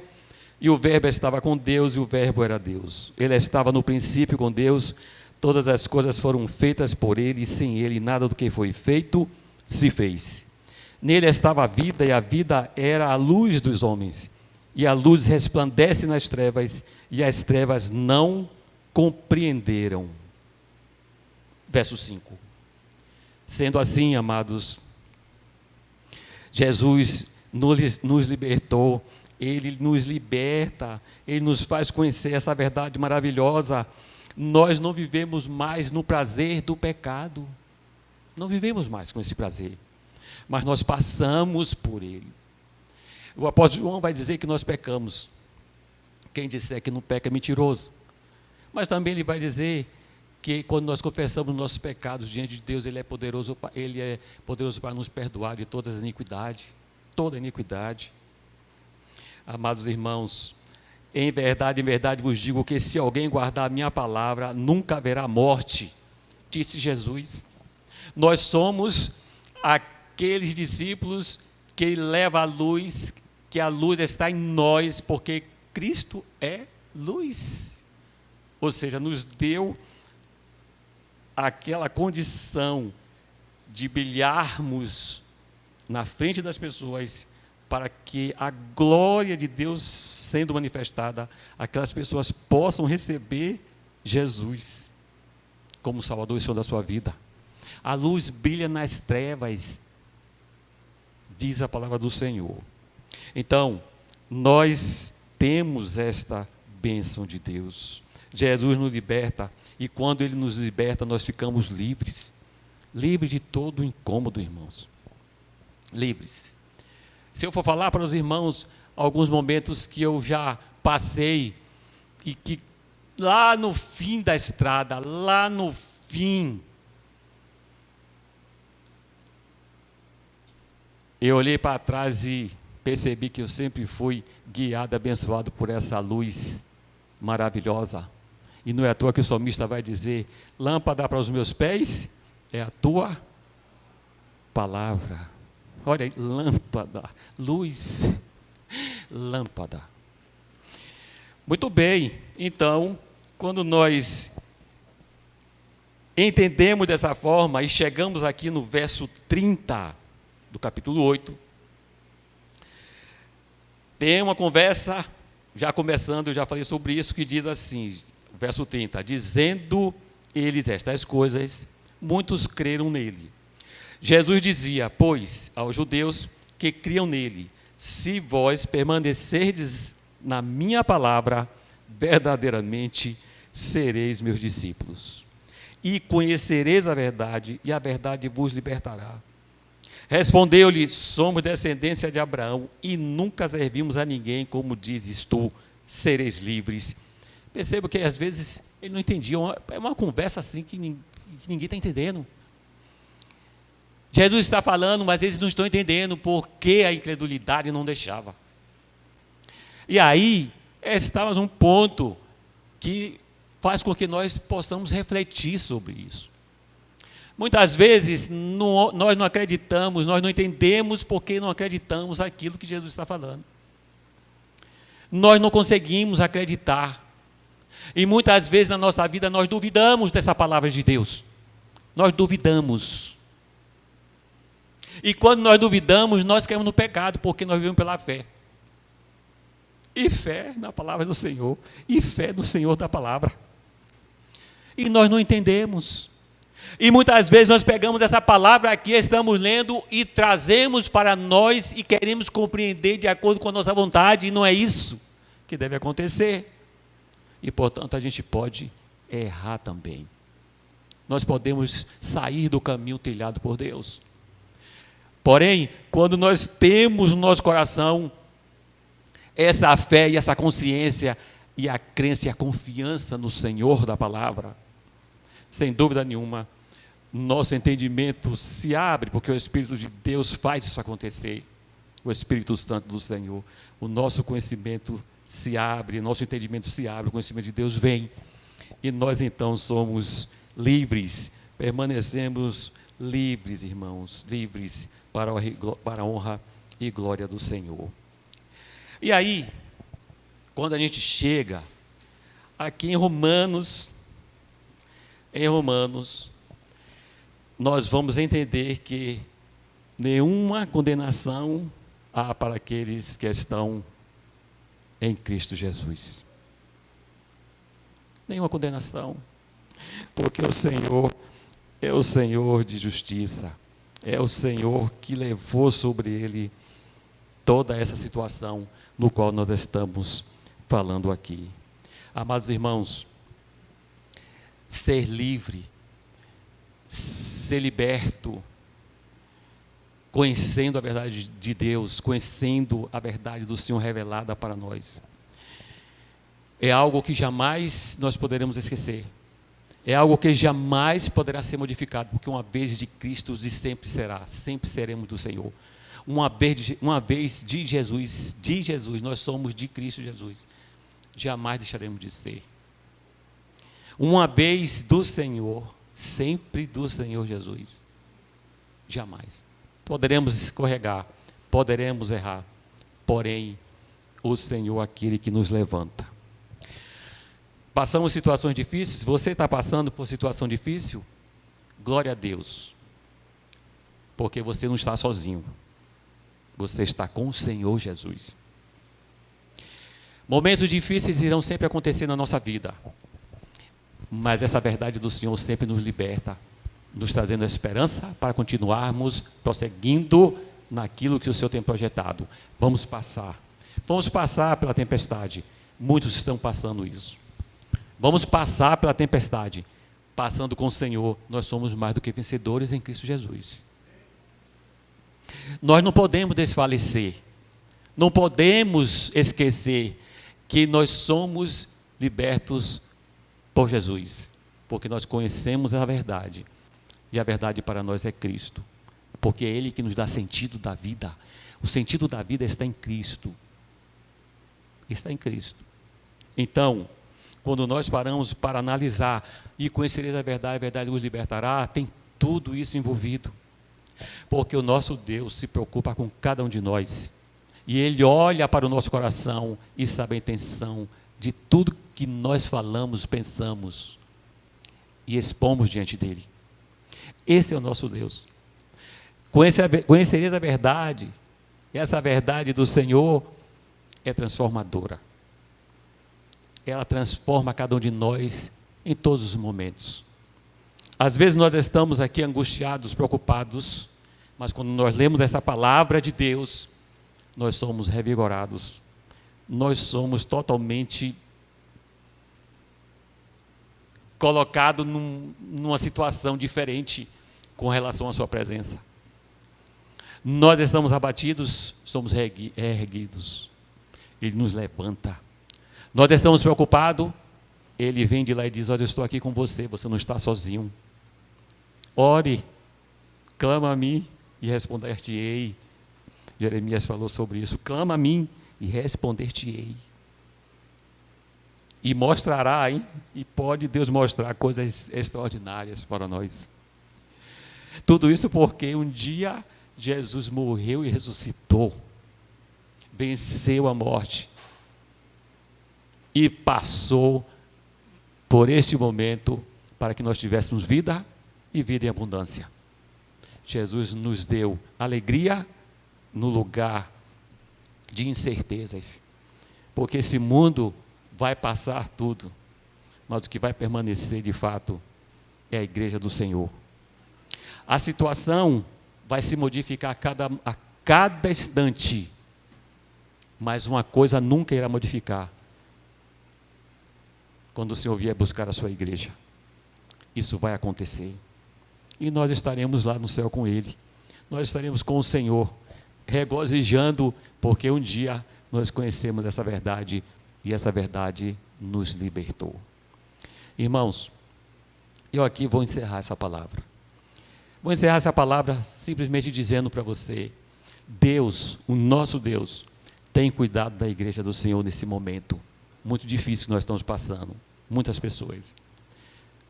Speaker 4: e o verbo estava com Deus, e o verbo era Deus. Ele estava no princípio com Deus. Todas as coisas foram feitas por Ele, e sem Ele nada do que foi feito se fez. Nele estava a vida, e a vida era a luz dos homens. E a luz resplandece nas trevas, e as trevas não compreenderam. Verso 5. Sendo assim, amados, Jesus nos libertou, Ele nos liberta, Ele nos faz conhecer essa verdade maravilhosa. nós não vivemos mais no prazer do pecado. Não vivemos mais com esse prazer, mas nós passamos por ele. O apóstolo João vai dizer que nós pecamos. Quem disser que não peca é mentiroso. Mas também ele vai dizer que quando nós confessamos nossos pecados diante de Deus, Ele é poderoso para nos perdoar de todas as iniquidades, toda iniquidade. Amados irmãos, em verdade vos digo que se alguém guardar a minha palavra, nunca haverá morte, disse Jesus. Nós somos aqueles discípulos que levam a luz, que a luz está em nós, porque Cristo é luz. Ou seja, nos deu aquela condição de brilharmos na frente das pessoas, para que a glória de Deus sendo manifestada, aquelas pessoas possam receber Jesus como Salvador e Senhor da sua vida. A luz brilha nas trevas, diz a palavra do Senhor. Então, nós temos esta bênção de Deus. Jesus nos liberta, e quando Ele nos liberta, nós ficamos livres. Livres de todo o incômodo, irmãos. Livres. Se eu for falar para os irmãos alguns momentos que eu já passei, e que lá no fim da estrada, lá no fim, eu olhei para trás e percebi que eu sempre fui guiado, abençoado por essa luz maravilhosa. E não é à toa que o salmista vai dizer: lâmpada para os meus pés é a tua palavra. Olha aí, lâmpada, luz, lâmpada. Muito bem, então, quando nós entendemos dessa forma e chegamos aqui no verso 30 do capítulo 8, tem uma conversa, já começando, eu já falei sobre isso, que diz assim, verso 30, dizendo eles estas coisas, muitos creram nele. Jesus dizia, pois, aos judeus que criam nele, se vós permanecerdes na minha palavra, verdadeiramente sereis meus discípulos, e conhecereis a verdade, e a verdade vos libertará. Respondeu-lhe, somos descendência de Abraão, e nunca servimos a ninguém, como dizes tu, sereis livres. Percebo que às vezes ele não entendia, é uma conversa assim que ninguém está entendendo. Jesus está falando, mas eles não estão entendendo porque a incredulidade não deixava. E aí, estamos num ponto que faz com que nós possamos refletir sobre isso. Muitas vezes nós não acreditamos, nós não entendemos porque não acreditamos aquilo que Jesus está falando. Nós não conseguimos acreditar. E muitas vezes na nossa vida nós duvidamos dessa palavra de Deus. Nós duvidamos. E quando nós duvidamos, nós caímos no pecado, porque nós vivemos pela fé. E fé na palavra do Senhor. E fé no Senhor da palavra. E nós não entendemos. E muitas vezes nós pegamos essa palavra aqui, estamos lendo e trazemos para nós e queremos compreender de acordo com a nossa vontade, e não é isso que deve acontecer. E portanto a gente pode errar também. Nós podemos sair do caminho trilhado por Deus. Porém, quando nós temos no nosso coração essa fé e essa consciência e a crença e a confiança no Senhor da palavra, sem dúvida nenhuma, nosso entendimento se abre, porque o Espírito de Deus faz isso acontecer, o Espírito Santo do Senhor, o nosso conhecimento se abre, nosso entendimento se abre, o conhecimento de Deus vem, e nós então somos livres, permanecemos livres, irmãos, livres para a honra e glória do Senhor. E aí, quando a gente chega aqui em Romanos, nós vamos entender que nenhuma condenação há para aqueles que estão em Cristo Jesus. Nenhuma condenação, porque o Senhor é o Senhor de justiça, é o Senhor que levou sobre ele toda essa situação no qual nós estamos falando aqui. Amados irmãos, ser livre, ser liberto, conhecendo a verdade de Deus, conhecendo a verdade do Senhor revelada para nós. É algo que jamais nós poderemos esquecer. É algo que jamais poderá ser modificado, porque uma vez de Cristo e sempre será, sempre seremos do Senhor. Uma vez de Jesus, nós somos de Cristo Jesus. Jamais deixaremos de ser. Uma vez do Senhor, sempre do Senhor Jesus. Jamais. Poderemos escorregar, poderemos errar, porém, o Senhor é aquele que nos levanta. Passamos situações difíceis, você está passando por situação difícil? Glória a Deus, porque você não está sozinho, você está com o Senhor Jesus. Momentos difíceis irão sempre acontecer na nossa vida, mas essa verdade do Senhor sempre nos liberta, nos trazendo esperança para continuarmos prosseguindo naquilo que o Senhor tem projetado. Vamos passar pela tempestade. Muitos estão passando isso. Vamos passar pela tempestade. Passando com o Senhor, nós somos mais do que vencedores em Cristo Jesus. Nós não podemos desfalecer, não podemos esquecer que nós somos libertos por Jesus, porque nós conhecemos a verdade. E a verdade para nós é Cristo, porque é Ele que nos dá sentido da vida. O sentido da vida está em Cristo. Está em Cristo. Então, quando nós paramos para analisar e conhecereis a verdade nos libertará, tem tudo isso envolvido. Porque o nosso Deus se preocupa com cada um de nós. E Ele olha para o nosso coração e sabe a intenção de tudo que nós falamos, pensamos e expomos diante dEle. Esse é o nosso Deus. Conhecereis a verdade, e essa verdade do Senhor é transformadora. Ela transforma cada um de nós em todos os momentos. Às vezes nós estamos aqui angustiados, preocupados, mas quando nós lemos essa palavra de Deus, nós somos revigorados, nós somos totalmente colocados numa situação diferente com relação à sua presença. Nós estamos abatidos, somos erguidos. Ele nos levanta. Nós estamos preocupados, Ele vem de lá e diz: olha, eu estou aqui com você, você não está sozinho. Ore, clama a mim e responder-te-ei. Jeremias falou sobre isso. Clama a mim e responder-te-ei. E mostrará, hein? E pode Deus mostrar coisas extraordinárias para nós. Tudo isso porque um dia Jesus morreu e ressuscitou, venceu a morte e passou por este momento para que nós tivéssemos vida e vida em abundância. Jesus nos deu alegria no lugar de incertezas, porque esse mundo vai passar tudo, mas o que vai permanecer de fato é a igreja do Senhor. A situação vai se modificar a cada instante, mas uma coisa nunca irá modificar: quando o Senhor vier buscar a sua igreja, isso vai acontecer, e nós estaremos lá no céu com Ele, nós estaremos com o Senhor, regozijando, porque um dia nós conhecemos essa verdade, e essa verdade nos libertou. Irmãos, eu aqui vou encerrar essa palavra. Vou encerrar essa palavra simplesmente dizendo para você: Deus, o nosso Deus, tem cuidado da igreja do Senhor nesse momento muito difícil que nós estamos passando. Muitas pessoas.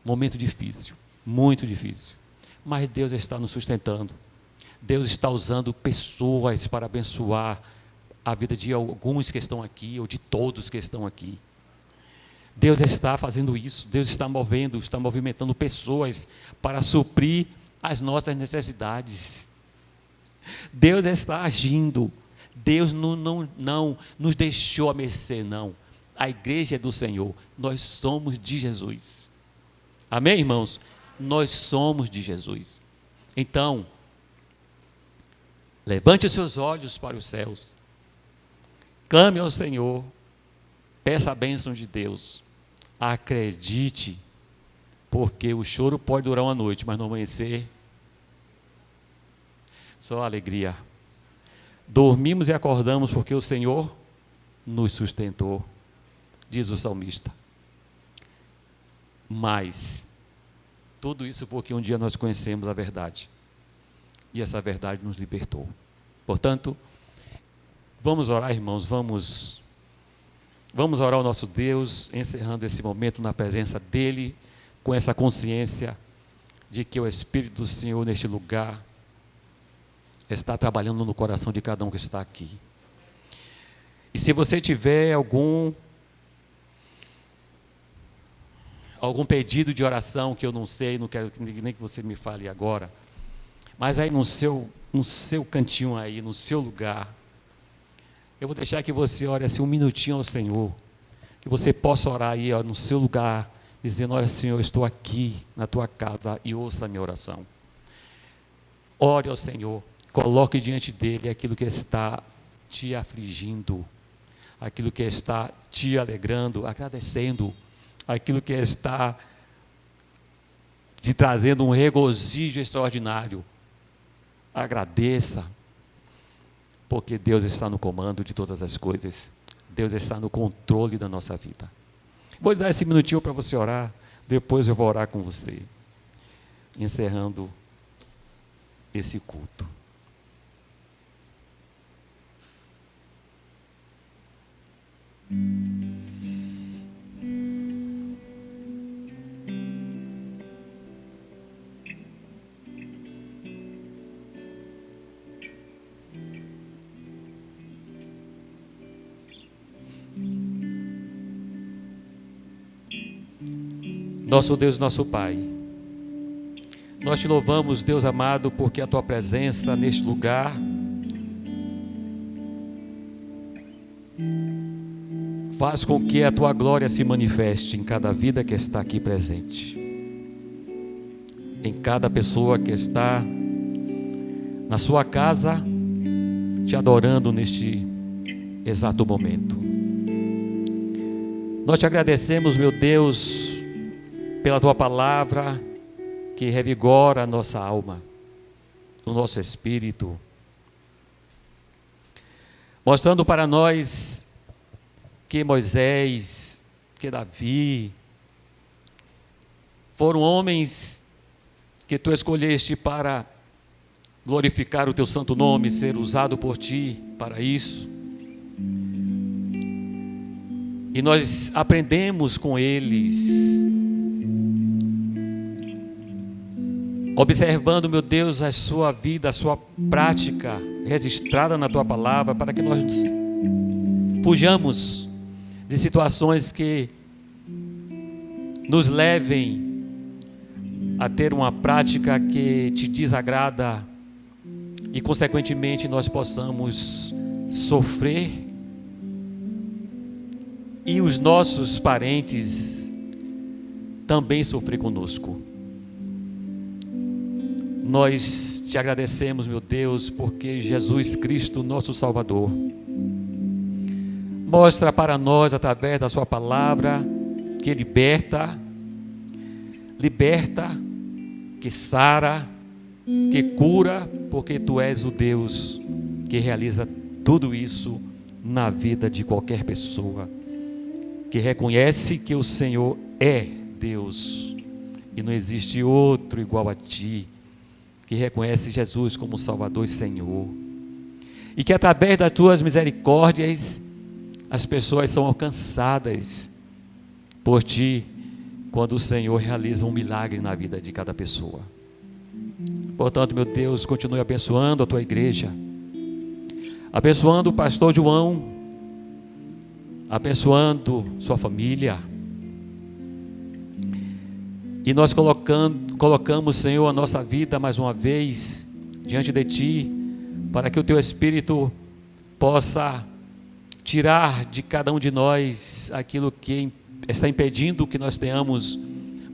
Speaker 4: Momento difícil, muito difícil. Mas Deus está nos sustentando. Deus está usando pessoas para abençoar a vida de alguns que estão aqui, ou de todos que estão aqui. Deus está fazendo isso. Deus está movimentando pessoas para suprir as nossas necessidades. Deus está agindo. Deus não nos deixou à mercê, não. A igreja é do Senhor. Nós somos de Jesus. Amém, irmãos? Nós somos de Jesus. Então, levante os seus olhos para os céus. Clame ao Senhor. Peça a bênção de Deus. Acredite, Porque o choro pode durar uma noite, mas no amanhecer, só alegria. Dormimos e acordamos porque o Senhor nos sustentou, diz o salmista. Mas, tudo isso porque um dia nós conhecemos a verdade. E essa verdade nos libertou. Portanto, vamos orar, irmãos, vamos orar ao nosso Deus, encerrando esse momento na presença dEle, com essa consciência de que o Espírito do Senhor neste lugar está trabalhando no coração de cada um que está aqui. E se você tiver algum pedido de oração que eu não sei, não quero nem que você me fale agora, mas aí no seu cantinho aí, no seu lugar, eu vou deixar que você ore assim um minutinho ao Senhor, que você possa orar aí no seu lugar, dizendo: olha, Senhor, eu estou aqui na tua casa e ouça a minha oração. Ore ao Senhor, coloque diante dele aquilo que está te afligindo, aquilo que está te alegrando, agradecendo, aquilo que está te trazendo um regozijo extraordinário. Agradeça, porque Deus está no comando de todas as coisas, Deus está no controle da nossa vida. Vou lhe dar esse minutinho para você orar, depois eu vou orar com você, encerrando esse culto. Nosso Deus, nosso Pai, nós te louvamos, Deus amado, porque a tua presença neste lugar faz com que a tua glória se manifeste em cada vida que está aqui presente, em cada pessoa que está na sua casa te adorando neste exato momento. Nós te agradecemos, meu Deus, pela tua palavra que revigora a nossa alma, o nosso espírito, mostrando para nós que Moisés, que Davi, foram homens que tu escolheste para glorificar o teu santo nome, ser usado por ti para isso. E nós aprendemos com eles, observando, meu Deus, a sua vida, a sua prática registrada na tua palavra, para que nós fujamos de situações que nos levem a ter uma prática que te desagrada e, consequentemente, nós possamos sofrer e os nossos parentes também sofrer conosco. Nós te agradecemos, meu Deus, porque Jesus Cristo, nosso Salvador, mostra para nós, através da sua palavra, que liberta, que sara, que cura, porque tu és o Deus que realiza tudo isso na vida de qualquer pessoa que reconhece que o Senhor é Deus e não existe outro igual a ti, que reconhece Jesus como Salvador e Senhor, e que através das tuas misericórdias as pessoas são alcançadas por ti, quando o Senhor realiza um milagre na vida de cada pessoa. Portanto, meu Deus, continue abençoando a tua igreja, abençoando o pastor João, abençoando sua família. E nós colocamos, Senhor, a nossa vida mais uma vez diante de Ti, para que o Teu Espírito possa tirar de cada um de nós aquilo que está impedindo que nós tenhamos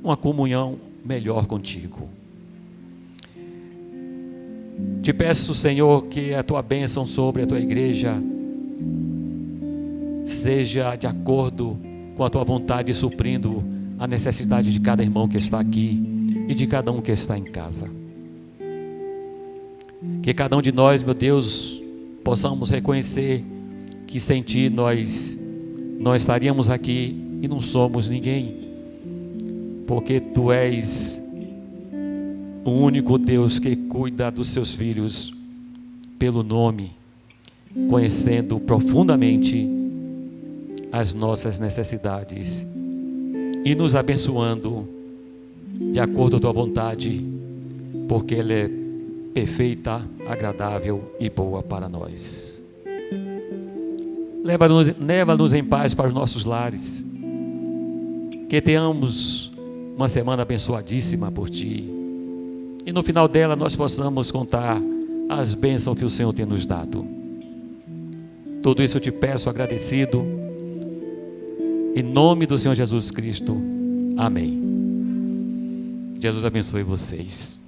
Speaker 4: uma comunhão melhor contigo. Te peço, Senhor, que a Tua bênção sobre a Tua igreja seja de acordo com a Tua vontade, suprindo a necessidade de cada irmão que está aqui e de cada um que está em casa. Que cada um de nós, meu Deus, possamos reconhecer que sem Ti nós não estaríamos aqui e não somos ninguém, porque Tu és o único Deus que cuida dos seus filhos pelo nome, conhecendo profundamente as nossas necessidades e nos abençoando de acordo com a Tua vontade, porque ela é perfeita, agradável e boa para nós. Leva-nos em paz para os nossos lares, que tenhamos uma semana abençoadíssima por Ti, e no final dela nós possamos contar as bênçãos que o Senhor tem nos dado. Tudo isso eu te peço agradecido, em nome do Senhor Jesus Cristo. Amém. Jesus abençoe vocês.